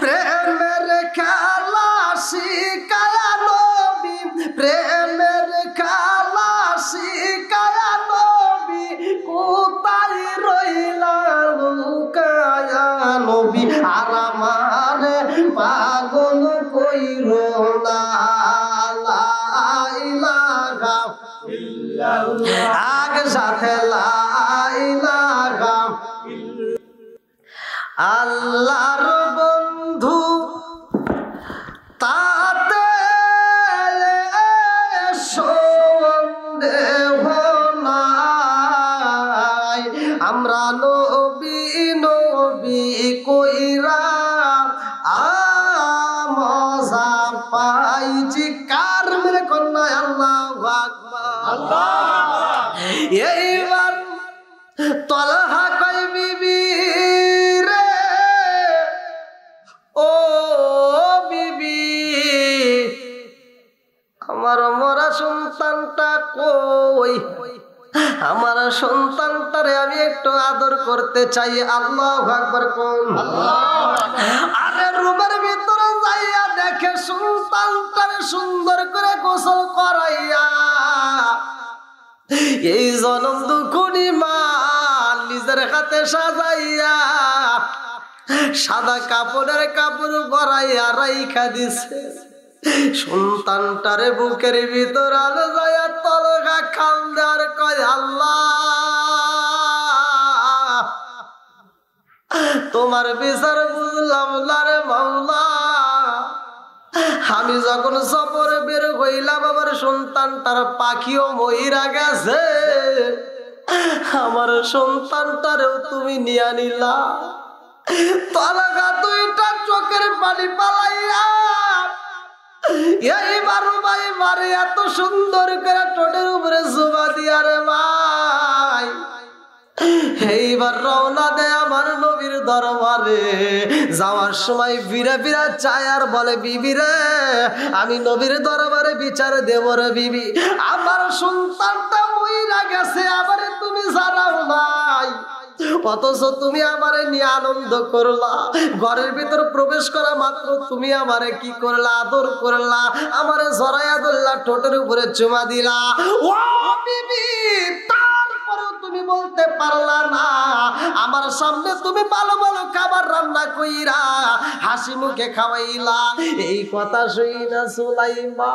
প্রেমের খেলা শিখায়া নবী, প্রেমের খেলা শিখায়া নবী, কোথায় রইলা লুকায়া নবী, আর আমারে পাগল কইরো না। লা ইলাহা ইল্লাল্লাহ। আগে সাথে লা ইলাহা আল্লাহর বন্ধু তাতে সন্দেহ নাই আমরা নবী নবী কইরা মজা পাইছি কার মেরে কন্যা আল্লাহু আকবার এইবার তলহা কই বিবি রে ও বিবি আমার মরা সন্তানটা কই আমার সন্তানটারে আমি একটু আদর করতে চাই আল্লাহু আকবার কোন আরে রুমের ভিতরে যাইয়া দেখে সন্তানটারে সুন্দর করে গোসল করাইয়া এই জনম দুঃখী মা নিজের হাতে সাজাইয়া সাদা কাপড়ের কাপড় ভরাইয়া রাইখা দিছে সন্তানটারে বুকের ভিতর আলো যায় তলগা খান্দার কয় আল্লাহ তোমার বিচার বুঝলাম না রে মাওলা আমি যখন সফরে বের হইলাম আমার সন্তানটার পাখিও মইরা গেছে আমার সন্তানটারেও তুমি নিয়া নিলা তলগা দুইটা চোখের পানি পালাইয়া এইবার ভাই মারে এত সুন্দর করে ঠোঁটের উপরে জুবা দিয়া রে ভাই এইবার রওনা দেয় আমার নবীর দরবারে যাওয়ার সময় ফিরে ফিরে চায় আর বলে বিবি রে আমি নবীর দরবারে বিচার দেব রে বিবি আমার সন্তানটা মইরা গেছে আবার তুমি জানাও নাই অথচ তুমি আমারে নিয়ে আনন্দ করলা ঘরের ভিতর প্রবেশ করা মাত্র তুমি আমারে কি করলা আদর করলা আমারে জড়াইয়া ধরলা ঠোঁটের উপরে চুমা দিলা ও বিবি তারপরেও তুমি বলতে পারলা না আমার সামনে তুমি ভালো ভালো খাবার রান্না কইরা হাসি মুখে খাওয়াইলা এই কথা শুইনা সুলাইমা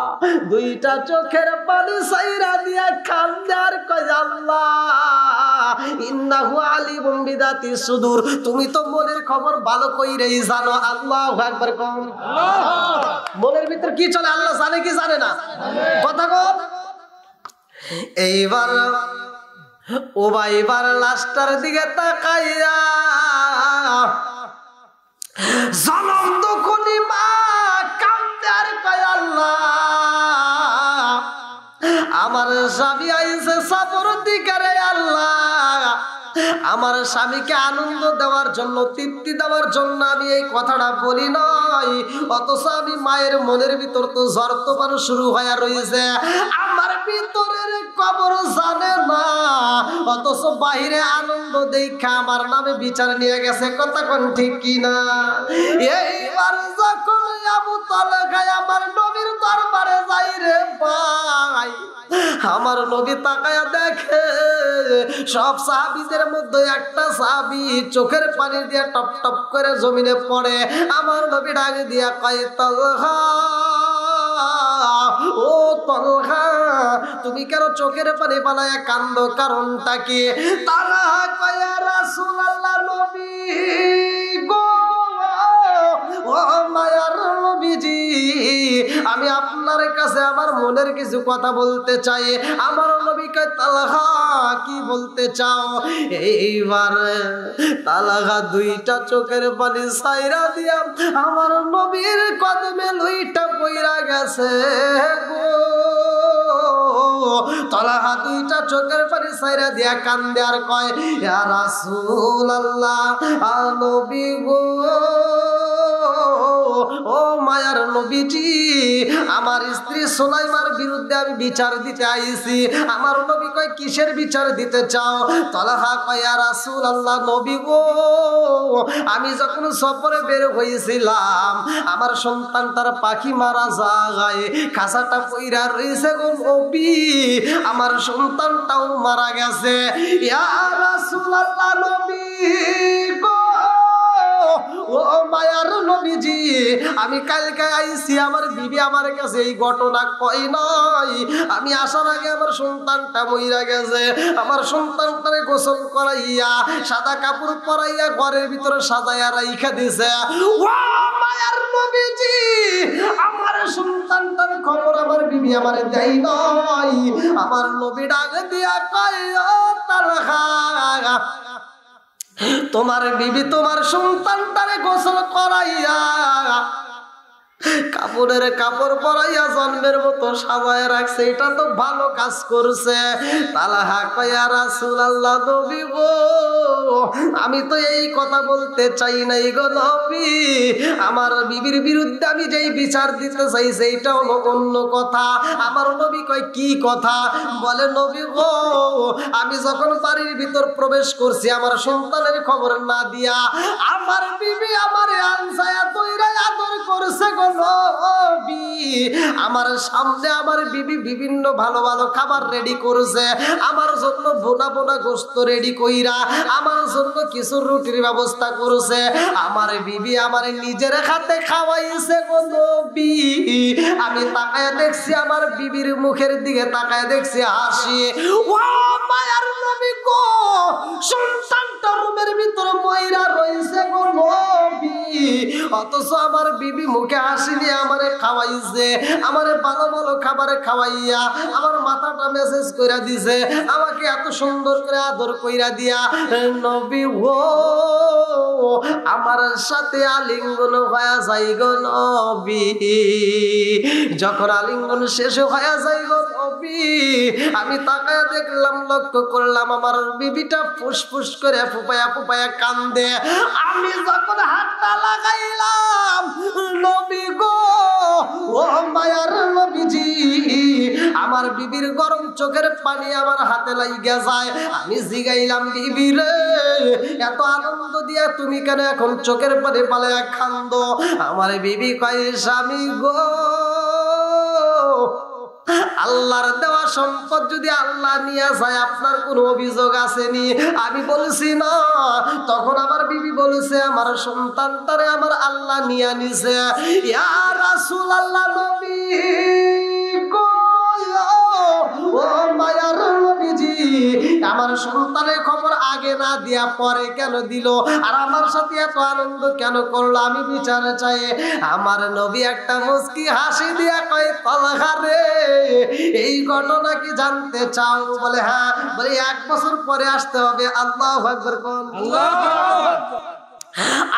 দুইটা চোখের পানি সাইরা দিয়া কান্দার কয় আল্লাহ ইন্নাহু আলিমুম বিদাতি সুদূর তুমি তো মনের খবর ভালো কইরেই জানো আল্লাহু আকবার কোন মনের ভিতর কি চলে আল্লাহ জানে কি জানে না কথা কও এইবার ও ভাই এবার লাস্টার দিকে তাকাইয়া জনম দুঃখী মা কান্দে আর কয় আল্লাহ আমার স্বামী আইছে সফর দিকে রে আল্লাহ আমার স্বামীকে আনন্দ দেওয়ার জন্য তৃপ্তি দেওয়ার জন্য আমি এই কথাটা বলি নাই অথচ আমি মায়ের মনের ভিতর তো ঝড় তোফান শুরু হয়ে রয়েছে আমার ভিতরের কবর জানে না অথচ বাহিরে আনন্দ দেখা আমার নামে বিচার নিয়ে গেছে কথা কোন ঠিক কিনা এইবার যখন আবু তালহা আমার নবীর দরবারে যাই রে ভাই আমার নবী তাকায়া দেখে সব সাহাবীদের মধ্যে একটা সাহাবী চোখের পানি দিয়ে টপ টপ করে জমিনে পড়ে আমার নবী ডাক দিয়া কয় তালহা ও তালহা তুমি কেন চোখের পানি পালায়া কান্দো কারণটা কি তালহা কয় ইয়া রাসূলুল্লাহ নবী গো ও মায়ার নবীজি আমি আপনার কাছে আমার মনের কিছু কথা বলতে চাই আমার নবী কয় তালহা কি বলতে চাও এইবার তালহা দুইটা চোখের পানি ছাইরা দিয়া আমার নবীর কদমে লইটা পইরা গেছে গো তালহা দুইটা চোখের পানি ছাইরা দিয়া কান্দে আর কয় ইয়া রাসূলুল্লাহ নবী গো ও মায়ার নবীজি আমার স্ত্রী সুলাইমার বিরুদ্ধে আমি বিচার দিতে আইছি আমার নবী কয় কিসের বিচার দিতে চাও তালহা কয় ইয়া রাসূলুল্লাহ নবী গো আমি যখন সফরে বের হইছিলাম আমার সন্তান তার পাখি মারা যায় খাসাটা কইরা রইছে গো নবী আমার সন্তানটাও মারা গেছে ইয়া রাসূলুল্লাহ নবী গো ও মায়ার নবী নবীজি আমি কালকে আইছি আমার বিবি আমার কাছে এই ঘটনা কই নাই আমি আসার আগে আমার সন্তানটা মইরা গেছে আমার সন্তানটারে গোসল করাইয়া সাদা কাপড় পরাইয়া ঘরের ভিতরে সাজাইয়া রাইখা দিছে ও মায়ার নবীজি আমার সন্তানটার খবর আমার বিবি আমারে দেই নাই আমার নবী ডাক দিয়া কয় ও তালহা তোমার বিবি তোমার সন্তানটারে গোসল করাইয়া কাপড়ের কাপড় পরাইয়া জন্মের মতো সাজায় রাখছে এটা তো ভালো কাজ করছে তালহা কয় রাসূলুল্লাহ নবী গো আমি তো এই কথা বলতে চাই নাই গো নবী আমার বিবির বিরুদ্ধে আমি যেই বিচার দিতে চাই সেইটা হলো অন্য কথা আমার নবী কয় কি কথা বলে নবী গো আমি যখন বাড়ির ভিতর প্রবেশ করছি আমার সন্তানের খবর না দিয়া আমার বিবি আমারে আনসায়া দইরা আদর করছে গো নবী আমার সামনে আমার বিবি বিভিন্ন ভালো ভালো খাবার রেডি করেছে আমার জন্য বোনা বোনা গোশত রেডি কইরা আমার জন্য কিছু রুটির ব্যবস্থা করেছে আমার বিবি আমার নিজের হাতে খাওয়াইছে গো নবী আমি তাকায় দেখছি আমার বিবির মুখের দিকে তাকায় দেখছি হাসি ও মায়ার নবী গো সন্তানটা রুমের ভিতর ময়রা রইছে গো নবী অথচ আমার বিবি মুখে হাসি নিয়ে আমারে খাওয়াইছে আমারে ভালো ভালো খাবারে খাওয়াইয়া আমার মাথাটা মেসেজ কইরা দিছে আমাকে এত সুন্দর করে আদর কইরা দিয়া নবী ও আমার সাথে আলিঙ্গন হয়ে যাই গো নবী যখন আলিঙ্গন শেষ হয়ে যাই গো নবী আমি তাকায় দেখলাম লক্ষ্য করলাম আমার বিবিটা ফুসফুস করে ফুপায়া ফুপায়া কান্দে আমি যখন হাতটা লাগাইলাম নবী গো ও মায়ার নবীজি আমার বিবির গরম চোখের পানি আমার হাতে লাগিয়া যায় আমি জিগাইলাম বিবি রে এত আনন্দ দিয়া তুমি কেন এখন চোখের পানি পালায়া কান্দো আমার বিবি কয় স্বামী গো আল্লাহর দেওয়া সম্পদ যদি আল্লাহ নিয়ে যায় আপনার কোনো অভিযোগ আসেনি আমি বলছি না তখন আমার বিবি বলেছে আমার সন্তানটারে আমার আল্লাহ নিয়ে নিছে ইয়া রাসূলুল্লাহ নবী গো ও মায়ার নবীজি আমার সন্তানের খবর আগে না দিয়া পরে কেন দিল আর আমার সাথে এত আনন্দ কেন করলো আমি বিচার চাই আমার নবী একটা মুস্কি হাসি দিয়া কয় তালহা রে এই ঘটনা কি জানতে চাও বলে হ্যাঁ বলে 1 বছর পরে আসতে হবে আল্লাহু আকবার কোন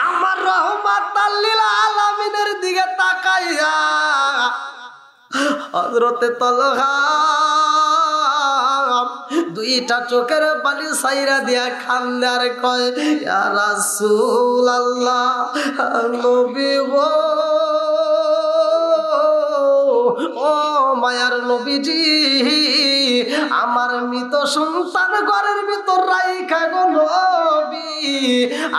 আমার রহমাতাল লিল আলামিনের দিকে তাকাইয়া হযরতে তালহা দুইটা চোখের পানি সাইরা দিয়া কান্দে আর কয় ইয়া রাসূলুল্লাহ নবী গো ও মায়ার নবীজি আমার মৃত সন্তান ঘরের ভিতর রাইখা গো নবী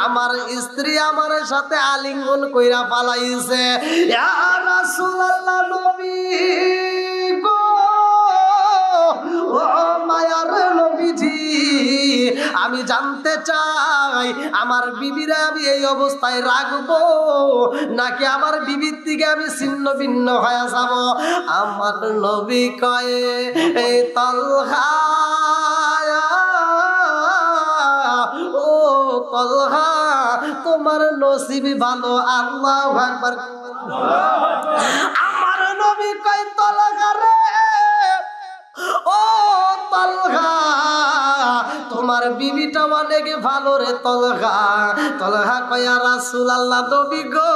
আমার স্ত্রী আমার সাথে আলিঙ্গন কইরা পালাইছে ইয়া রাসূলুল্লাহ নবী গো ও মায়ার নবীজি আমি জানতে চাই আমার বিবিরা আমি এই অবস্থায় রাখবো নাকি আমার বিবির থেকে আমি ছিন্ন ভিন্ন হয়ে যাব আমার নবী কয় এই তালহা ও তালহা তোমার নসিব ভালো আল্লাহু আকবার আমার নবী কয় তালহা রে ও তালহা তোমার বিবিটা অনেক ভালো রে তালহা তালহা কয় রাসূলুল্লাহ নবী গো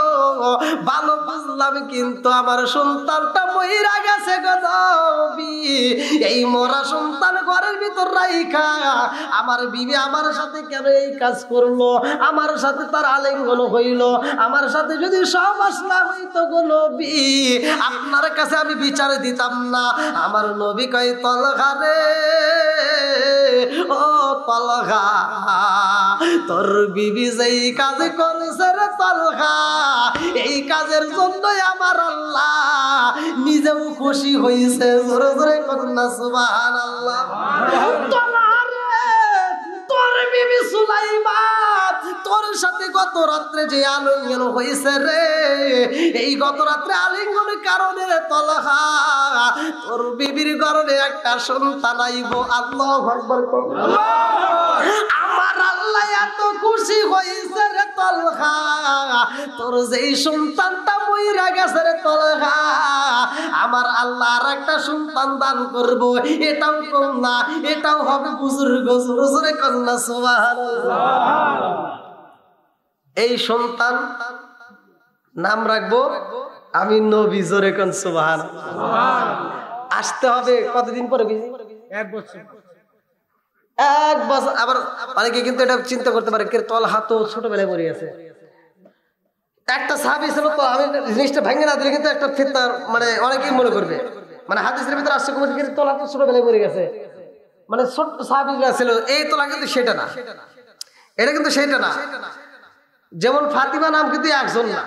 ভালো বুঝলাম কিন্তু আমার সন্তানটা মইরা গেছে গো নবী এই মরা সন্তান ঘরের ভিতর রাইখা আমার বিবি আমার সাথে কেন এই কাজ করলো আমার সাথে তার আলিঙ্গন হইল আমার সাথে যদি সহবাস না হইতো গো নবী আপনার কাছে আমি বিচার দিতাম না আমার নবী কয় তালহা রে ও তালহা তোর বিবি যেই কাজ করেছে রে তালহা এই কাজের জন্য আমার আল্লাহ নিজেও খুশি হইছে জোরে জোরে করুন না সুবহানাল্লাহ তালহা রে তোর বিবি সুলাইমা তোর সাথে গত রাত্রে যে আলিঙ্গন হয়েছে রে, এই গত রাত্রে আলিঙ্গনের কারণে তলহা তোর বিবির গর্ভে একটা সন্তান আইব। আল্লাহু আকবার। আমার আল্লাহ এত খুশি হয়েছে রে তলহা, তোর যেই সন্তানটা মইরা গেছে রে তলহা, আমার আল্লাহ আর একটা সন্তান দান করব। এটাও কম না, এটাও হবে বুজুর্গ। জোরে কন্যা সুবহানাল্লাহ। এই সন্তান নাম রাখবো আমি নবী। জোরে কোন সুবহানাল্লাহ। আসতে হবে কতদিন পরে? 1 বছর। 1 বছর। আবার অনেকে কিন্তু এটা চিন্তা করতে পারে তলহা তো ছোটবেলায় মরে গেছে। একটা সাহাবী ছিল তো, আমি জিনিসটা ভেঙে না দিলে কিন্তু একটা ফিতনা মানে অনেকেই মনে করবে, মানে হাদিসের ভিতরে আসছে তলহা তো ছোটবেলায় মরে গেছে, মানে ছোট্ট সাহাবীরা ছিল। এই তলহা কিন্তু সেটা না, এটা কিন্তু সেটা না। যেমন ফাতিমা নাম কিন্তু একজন না,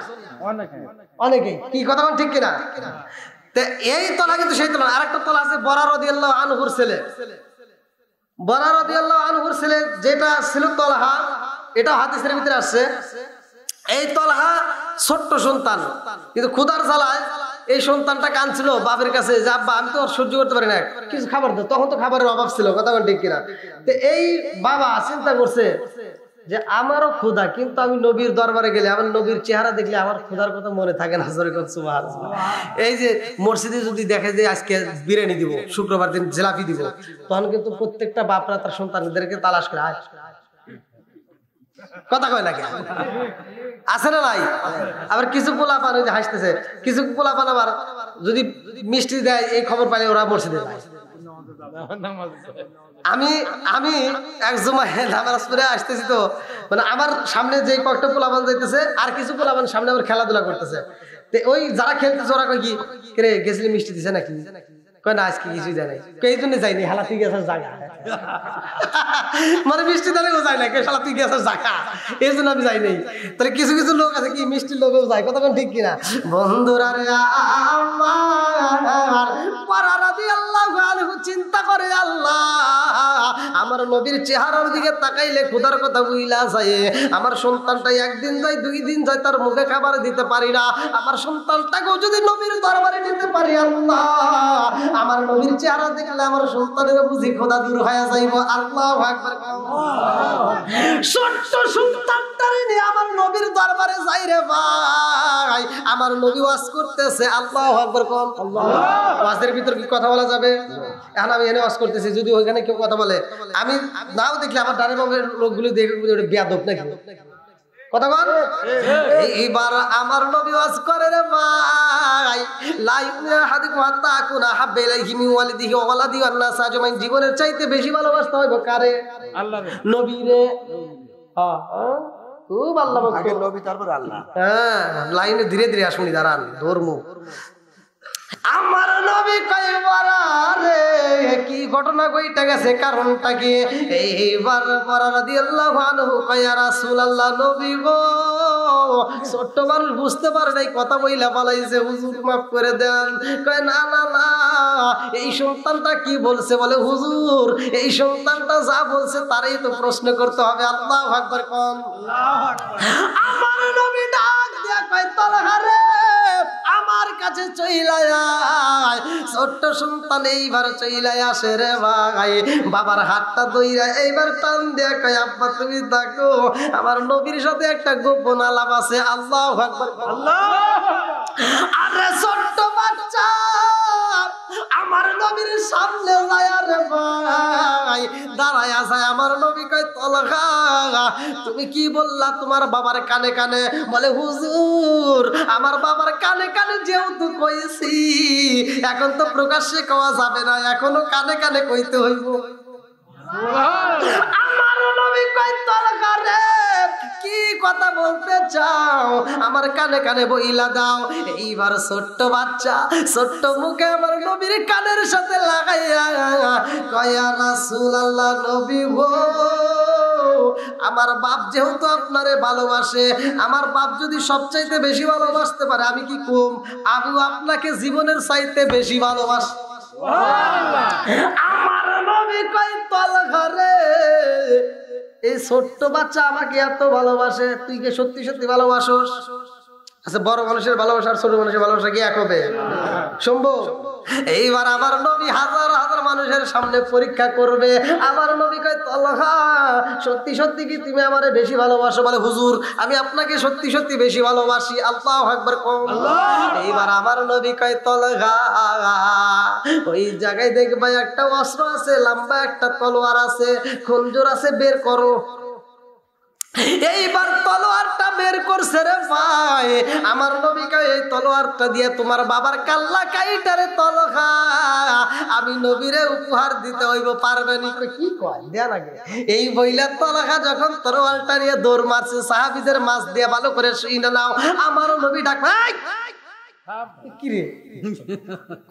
অনেকেই। কি কথা ঠিক কিনা? এই তলা কিন্তু সেই তলা। আরেকটা তলা আছে বরা রাদিয়াল্লাহু আনহুর ছেলে। বরা রাদিয়াল্লাহু আনহুর ছেলে যেটা ছিল তলহা, এটা হাদিসের ভিতরে আসছে। এই তলহা ছোট্ট সন্তান, কিন্তু ক্ষুধার জ্বালায় এই সন্তানটা কাঁদছিল বাপের কাছে যে আব্বা আমি তো সহ্য করতে পারি না, কিছু খাবার দাও। তখন তো খাবারের অভাব ছিল, কথা ঠিক কিনা? তো এই বাবা চিন্তা করছে যে আমারও ক্ষুধা, কিন্তু আমি নবীর দরবারে গেলে আমার নবীর চেহারা দেখলে আমার ক্ষুধার কথা মনে থাকে না। এই যে মসজিদে যদি দেখে যে আজকে বিরিয়ানি দিব, শুক্রবার দিন জিলাপি দিব, তখন কিন্তু প্রত্যেকটা বাপরা তার সন্তানদেরকে তালাশ করে আয়, কথা কয় নাকি? আছে না নাই? আবার কিছু পোলাপান ওই যে হাসতেছে, কিছু পোলাপান আবার যদি মিষ্টি দেয় এই খবর পাইলে ওরা মসজিদে যায়। আমি এক জুমায় নামাজ পড়ে আসতেছি, তো মানে আমার সামনে যে কয়েকটা পোলাপান যাইতেছে আর কিছু পোলাপান সামনে আবার খেলাধুলা করতেছে। তো ওই যারা খেলতেছে ওরা কয় কি রে গেছিলি মিষ্টি দিছে নাকি? কয় না আজকে কিছুই দেয় নাই। এই জন্য যাইনি, হালা তুই গেছে জায়গা, মানে মিষ্টি দাঁড়িয়েও যায় না, শালা তুই গেছে জায়গা, এই জন্য আমি যাই নাই। তাহলে কিছু কিছু লোক আছে কি মিষ্টির লোকেও যায়, কথা ঠিক কিনা? বন্ধুরা রে চিন্তা করে আল্লাহ আমার নবীর চেহারার দিকে তাকাইলে ক্ষুধার কথা বুইলা যায়। আমার সন্তানটাই একদিন যায় 2 দিন যায় তার মুখে খাবার দিতে পারি না, আমার সন্তানটাকেও যদি নবীর দরবারে নিতে পারি আল্লাহ, আমার নবীর চেহারা দেখলে আমার সন্তানের বুঝি খোদা দূর হয়ে যাইব। আল্লাহু আকবার। ছোট্ট সন্তানটারে নিয়ে আমার নবীর দরবারে যাই রে ভাই, আমার নবী ওয়াজ করতেছে। আল্লাহু আকবার। কোন ওয়াজের ভিতর কি কথা বলা যাবে? এখন আমি এনে ওয়াজ করতেছি, যদি ওইখানে কেউ কথা বলে আমি নাও দেখলে আমার ডানে বামের লোকগুলো দেখে বেয়াদব নাকি, কথা বল। এইবার আমার নবী ওয়াজ করে রে ভাই, লা ইউমিনু আহাদুকুম হাত্তা আকুনা হাব্বা ইলাইহি মিন ওয়ালিদিহি ওয়া ওয়ালাদিহি ওয়ান নাস আজমাইন। জীবনের চাইতে বেশি ভালোবাসতে হবে কারে? আল্লাহরে, নবীরে। খুব আল্লাহ আগে নবী তারপর আল্লাহ। হ্যাঁ, লাইনে ধীরে ধীরে আসুনি, দাঁড়ান ধর্ম। আমার নবী কয় বরা রে কি ঘটনা কইটা গেছে, কারণটা কি? এইবার বরা রাদিয়াল্লাহু আনহু কয় ইয়া রাসূলুল্লাহ, নবী গো ছোট্ট মানুষ বুঝতে পারে নাই, কথা বইলা পালাইছে, হুজুর মাফ করে দেন। কয় না না না, এই সন্তানটা কি বলছে? বলে হুজুর এই সন্তানটা যা বলছে তারই তো প্রশ্ন করতে হবে। আল্লাহু আকবার। কোন আল্লাহু আকবার। আমার নবী ডাক দিয়া কয় তলহা রে আমার কাছে চইলায় আয়। ছোট্ট সন্তান এইবার চইলায় আসে রে ভাই, বাবার হাতটা ধইরা এইবার টান দিয়া কয় আব্বা তুমি দেখো আমার নবীর সাথে একটা গোপন আলাপ আছে। আল্লাহু আকবার। আরে ছোট্ট বাচ্চা আমার নবীর সামনে যায় রে ভাই, দাঁড়ায় আছে। আমার নবী কয় তলহা তুমি কি বললা তোমার বাবার কানে কানে? বলে হুজুর আমার বাবার কানে কানে যেহেতু কইছি, এখন তো প্রকাশ্যে কওয়া যাবে না, এখনো কানে কানে কইতে হইব। আমার নবী কয় তলহা রে কি কথা বলতে চাও আমার কানে কানে বইলা দাও। এইবার ছোট্ট বাচ্চা ছোট্ট মুখে আমার নবীর কানের সাথে লাগাইয়া কয় ইয়া রাসূলুল্লাহ, নবী গো আমার বাপ যেহেতু আপনারে ভালোবাসে, আমার বাপ যদি সবচাইতে বেশি ভালোবাসতে পারে আমি কি কম? আমি আপনাকে জীবনের চাইতে বেশি ভালোবাসি। আমার নবী কয় তলহা রে এই ছোট্ট বাচ্চা আমাকে এত ভালোবাসে, তুই কি সত্যি সত্যি ভালোবাসোস? আচ্ছা, বড় মানুষের ভালোবাসা আর ছোট মানুষের ভালোবাসা কি এক হবে? সম্ভব? এইবার আমার নবী হাজার হাজার মানুষের সামনে পরীক্ষা করবে। আমার নবী কয়, তলহা সত্যি সত্যি কি তুমি আমারে বেশি ভালোবাসো? বলে, হুজুর আমি আপনাকে সত্যি সত্যি বেশি ভালোবাসি। আল্লাহু আকবার কোন। এইবার আমার নবী কয়, তলহা ওই জায়গায় দেখবা একটা অস্ত্র আছে, লম্বা একটা তলোয়ার আছে, খঞ্জর আছে, বের করো। এইবার তলোয়ারটা বের করছে রে ভাই। আমার নবী কয়, এই তলোয়ারটা দিয়ে তোমার বাবার কাল্লা কাইটারে তলহা আমি নবীরে উপহার দিতে হইব, পারবে নি? কি কয়, দেয়া লাগে। এই বইলা তলহা যখন তলোয়ারটা নিয়ে দৌড় মারছে, সাহাবীদের মাছ দিয়ে ভালো করে শুইনা নাও। আমার নবী ডাক, ভাই কি রে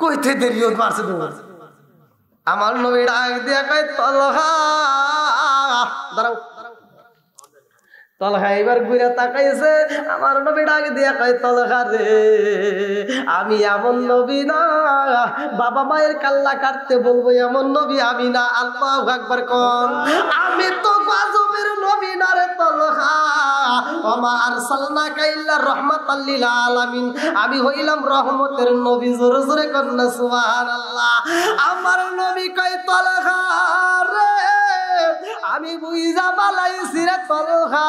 কইতে দেরি হতে পারছে তোমার? আমার নবী ডাক দিয়া কয়, তলহা দাঁড়াও। তলহা এবার ঘুরে তাকাইছে। আমার নবী ডাক দিয়া কয়, তলহা রে আমি এমন নবী না, বাবা মায়ের কাল্লা কাটতে বলবো এমন নবী আমি না। আল্লাহু আকবার কোন। আমি তো গজবের নবী না রে তলহা, ওমা আরসালনাকা ইল্লা রাহমাতাল লিল আলামিন, আমি হইলাম রহমতের নবী। জোরে জোরে কোন না সুবহানাল্লাহ। আমার নবী কয়, তলহা রে আমি বুঝা বালাইছি রে তলহা,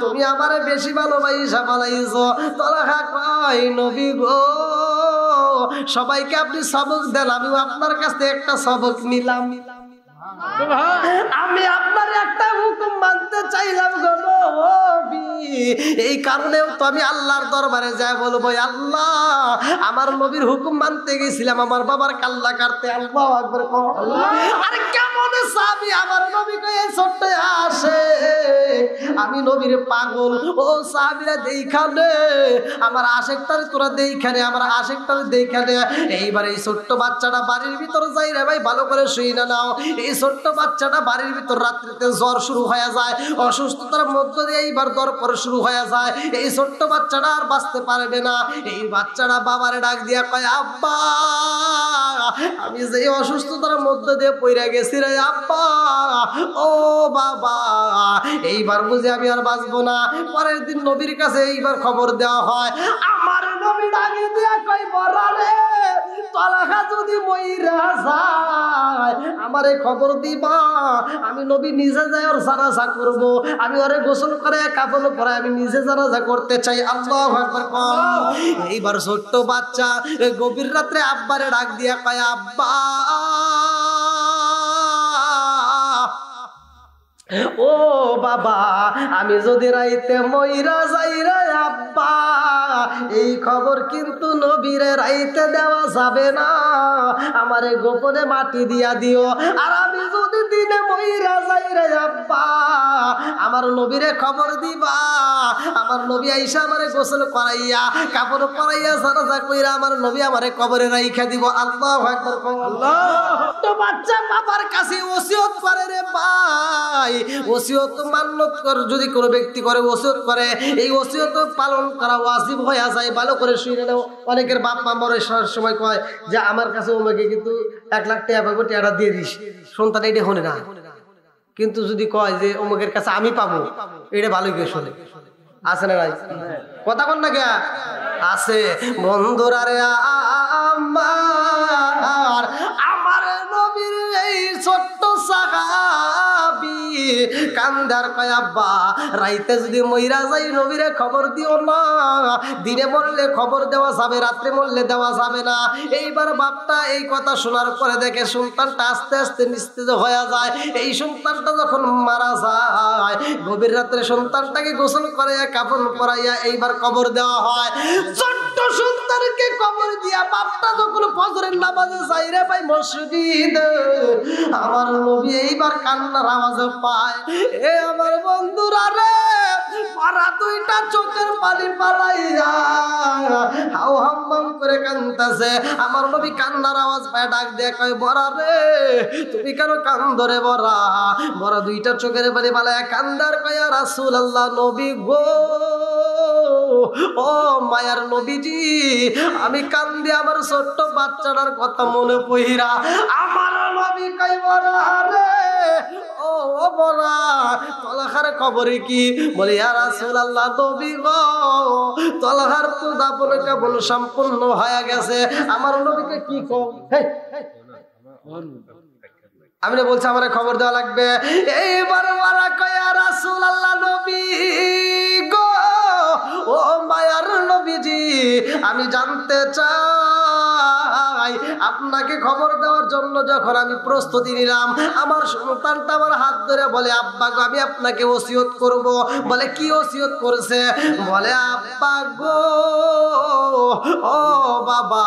তুমি আমারে বেশি ভালোবাসা বালাইছো। তলহা কয়, নবী গো সবাইকে আপনি সবক দেন, আমিও আপনার কাছ থেকে একটা সবক নিলাম। আমি আপনার একটা হুকুম মানতে চাইলাম গো নবী। এই কারণেও তো আমি আল্লাহর দরবারে যাই বলবো, আল্লাহ আমার নবীর হুকুম মানতে গেছিলাম আমার বাবার কাল্লা কাটতে। আল্লাহু আকবার। আরে কেমন সাহাবী আমার নবী কয়ে ছোট্ট আসে, আমি নবীর পাগল। ও সাহাবীরা দেইখানে আমার আশেকটারে তোরা দেইখানে, আমার আশেকটারে দেইখানে। এইবার এই ছোট্ট বাচ্চাটা বাড়ির ভিতর যাই রে ভাই, ভালো করে শুই না নাও। এই ছোট্ট বাচ্চাটা বাড়ির ভিতর রাত্রিতে জ্বর শুরু হয়ে যায়, অসুস্থতার মধ্য দিয়ে এইবার দরপর শুরু হয়ে যায়। এই ছোট্ট বাচ্চাটা আর বাঁচতে পারবে না। এই বাচ্চাটা বাবারে ডাক দিয়া কয়, আব্বা আমি যে অসুস্থতার মধ্য দিয়ে পইরা গেছি রে আব্বা, ও বাবা এইবার বুঝে আমি আর বাঁচবো না। পরের দিন নবীর কাছে এইবার খবর দেওয়া হয়। আমার নবী ডাকে দিয়া কয়, বড়া রে তলহা যদি মইরা যায় আমারে খবর দিবা, আমি নবী নিজে যাই ওর জানাজা করবো, আমি ওরে গোসল করে কাফন পরে আমি নিজে জানাজা করতে চাই। আল্লাহু আকবার। এইবার ছোট্ট বাচ্চা গভীর রাত্রে আব্বারে ডাক দিয়া কয়, আব্বা ও বাবা আমি যদি রাইতে মইরা যাই রে আব্বা, এই খবর কিন্তু নবীরে রাইতে দেওয়া যাবে না, আমারে গোপনে মাটি দিয়া দিও। আর আমি যদি দিনে মইরা যাই রে আব্বা, আমার নবীরে খবর দিবা, আমার নবী আইসা আমারে গোসল করাইয়া কাপড় পরাইয়া জানাজা কইরা আমার নবী আমারে কবরে রাইখা দিব। আল্লাহু আকবার। আল্লাহ। তো বাচ্চা বাবার কাছে ওসিয়ত করে রে ভাই, ওসিয়ত মান্নত কর যদি কোনো ব্যক্তি করে ওসিয়ত করে, এই ওসিয়ত পালন করা ওয়াজিব হয়ে যায়। ভালো করে শুনে নাও। অনেকের বাপ মা মরে সময় কয় যে আমার কাছে ওমাকে কিন্তু 1 লাখ টাকা পাবো, টাকাটা দিয়ে দিস, সন্তান এটা হনে না। কিন্তু যদি কয় যে অমুকের কাছে আমি পাবো, এটা ভালোই করে শোনে। আছে না ভাই? কথা বল না কে আছে? বন্ধুরা রে আমার নবীর এই ছোট্ট সাহাবী কান্দার কয়, আব্বা রাইতে যদি মইরা যাই নবীরে খবর দিও না, দিনে মরলে খবর দেওয়া যাবে, রাত্রে মরলে দেওয়া যাবে না। এইবার বাপটা এই কথা শোনার পরে দেখে সন্তানটা আস্তে আস্তে নিস্তেজ হয়ে যায়। এই সন্তানটা যখন মারা যায়, গভীর রাত্রে সন্তানটাকে গোসল করে কাফন পরাইয়া এইবার কবর দেওয়া হয়। ছোট্ট সন্তানকে কবর দিয়া বাপটা যখন ফজরের নামাজে যাই রে ভাই মসজিদ, আমার নবী এইবার কান্নার আওয়াজ পায়। এ আমার বন্ধুরা রে, পারা দুইটা চোখের পানি পালাইয়া হাও হাম্মাম করে কান্দাছে। আমার নবী কান্নার আওয়াজ পায়, ডাক দিয়ে কয়, বড়া রে তুমি কেন কান্দো রে বড়া? বড়া দুইটা চোখের পানি পালাইয়া কান্দার কয়, রাসূলুল্লাহ নবী গো, ও মায়ার নবীজি আমি কান্দি আমার ছোট্ট বাচ্চাটার কথা মনে পইরা। আমার নবী কই, বড়া রে ও ও বড়া তলহার খবরে কি? বলে ইয়া রাসূলুল্লাহ নবী গো তলহার তো দাফন কাফন সম্পূর্ণ হয়ে গেছে, আমার নবীকে কি কও? আমি না বলছি আমার খবর দেওয়া লাগবে। এইবার ওরা কয় ইয়া রাসূলুল্লাহ নবী গো ও মায়ার নবীজি আমি জানতে চাই আপনাকে খবর দেওয়ার জন্য যখন আমি প্রস্তুতি নিলাম আমার সন্তানটা আমার হাত ধরে বলে আব্বা গো আমি আপনাকে ওসিয়ত করব। বলে কি ওসিয়ত করেছে? বলে আব্বা গো ও বাবা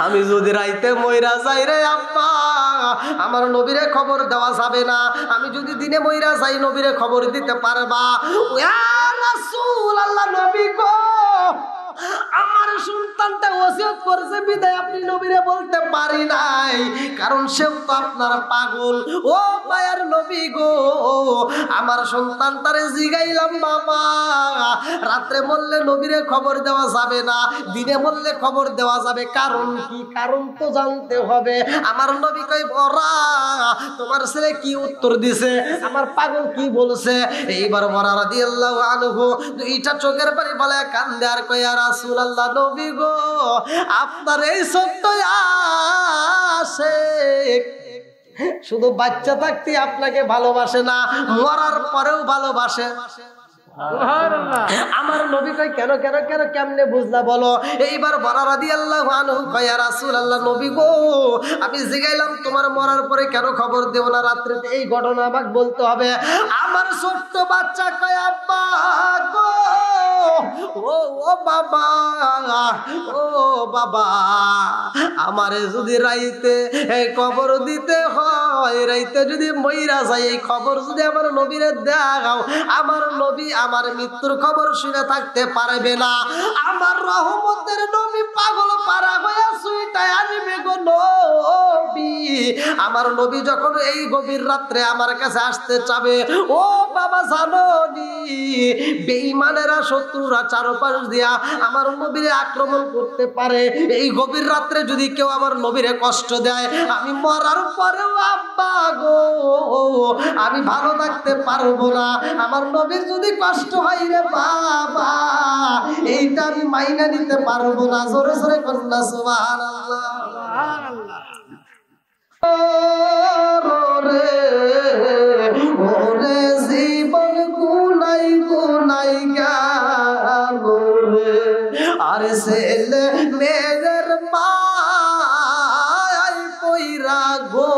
আমি যদি রাইতে মইরা যাই রে আব্বা আমার নবীরে খবর দেওয়া যাবে না, আমি যদি দিনে মইরা যাই নবীরে খবর দিতে পারবা? ইয়া রাসূলুল্লাহ নবী গো আমার সন্তানটা ওসিয়ত করছে বিদায় আপনি নবীরে বলতে পারি নাই, কারণ সে তো আপনার পাগল। ও মায়ার নবী গো আমার সন্তানটারে জিগাইলাম বাবা রাত্রে বললে নবীরে খবর দেওয়া যাবে না, দিনে বললে খবর দেওয়া যাবে, কারণ কি? কারণ তো জানতে হবে। আমার নবী কই বড়া তোমার ছেলে কি উত্তর দিছে, আমার পাগল কি বলছে? এইবার বড়া রাদিয়াল্লাহু আনহু দুইটা চোখের পানি বলে কান্দে আর কই ইয়া রাসূলুল্লাহ নবী গো আপনার এই ছোট্ট আশিক শুধু বাচ্চা থাকতে আপনাকে ভালোবাসে না, মরার পরেও ভালোবাসে। আমার নবী কই কেন কেন কেন কেমনে বুঝলা বলো? এইবার বড়া রাদিয়াল্লাহু আনহু কয় ইয়া রাসূলুল্লাহ নবী গো আমি জিগাইলাম তোমার মরার পরে কেন খবর দেব না রাত্রে, এই ঘটনা আমাকে বলতে হবে। আমার ছোট্ট বাচ্চা কয় আব্বা গো ও ও বাবা ও বাবা আমারে যদি রাইতে এই খবর দিতে হয়, রাইতে যদি মইরা যায় এই খবর যদি আমার নবীরে দাও, আমার নবী আমার মৃত্যুর খবর শুনে থাকতে পারবে না। আমার রহমতের নবী পাগল পারা হয়ে সুইটায় আসবে গো নবী। আমার নবী যখন এই গভীর রাত্রে আমার কাছে আসতে চাবে, ও বাবা জানো নি বেঈমানেরা শত্রুরা চারপাশ দিয়া আমার নবীরে আক্রমণ করতে পারে। এই গভীর রাত্রে যদি কেউ আমার নবীরে কষ্ট দেয়, আমি মরার পরেও আব্বা গো আমি ভালো থাকতে পারবো না। আমার নবীর যদি কষ্ট হয় রে বাবা এইটা আমি মাইনা নিতে পারবো না। জোরে জোরে কন্যা সুবহানাল্লাহ। ওরে জীবন গুনাই গুনাই গেল রে, আরে ছেলে মেয়েদের পায় পইরা গো,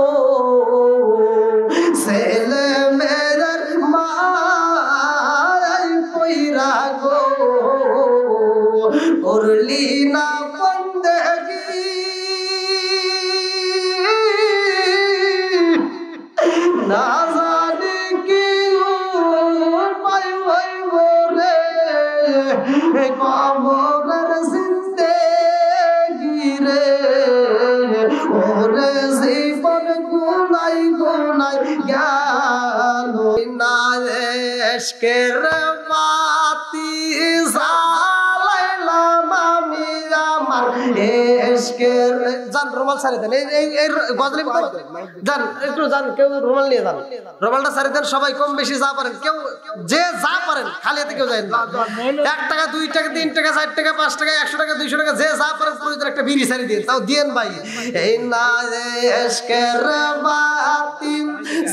ছেলে মেয়েদের মায় পইরা গো, করলি না বন্দেগি না জানি কি উপায় হইব রে, কবরের জিন্দেগি রে, ওরে জীবন গুনাই গুনাই গেল না, এশকের বাতি জ্বালাইলাম আমি আমার এশকের। জান রুমাল ছাড়ে দেন, এই গজলি যান একটু যান, কেউ রুমাল নিয়ে যান, রুমালটা ছাড়ে দেন সবাই কম বেশি যা পারেন, কেউ যে যা পারেন খালি হাতে কেউ যায় না। 1 টাকা 2 টাকা 3 টাকা 4 টাকা 5 টাকা 100 টাকা 200 টাকা যে যা পারেন পুরো একটা বিড়ি ছাড়ি দিন, তাও দিয়েন ভাই। এই না এশকের বাতি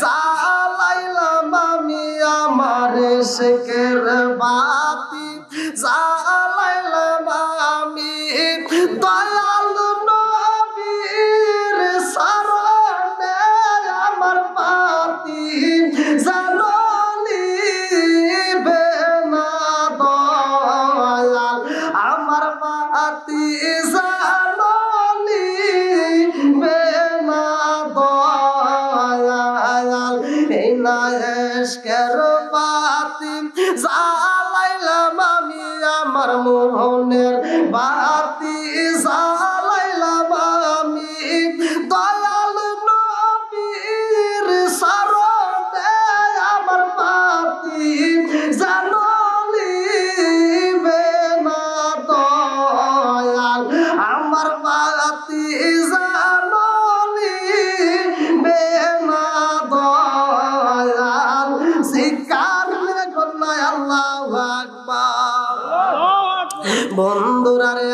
জ্বালাইলাম আমি আমার এশকের বাতি জ্বালাইলাম আমি দয়ালু নবীর শরণে আমার বাতি জ্বালিবে না দয়াল, আমার বাতি জ্বালিবে না দয়াল। এই না এশকের বাতি জ্বালাইলাম আমি আমার মোহনের বাতি জ্বালাইলাম আমি দয়াল নবীর শরণে আমার বাতি জ্বালিবে না দয়াল, আমার বাতি জ্বালিবে বন্ধুরা রে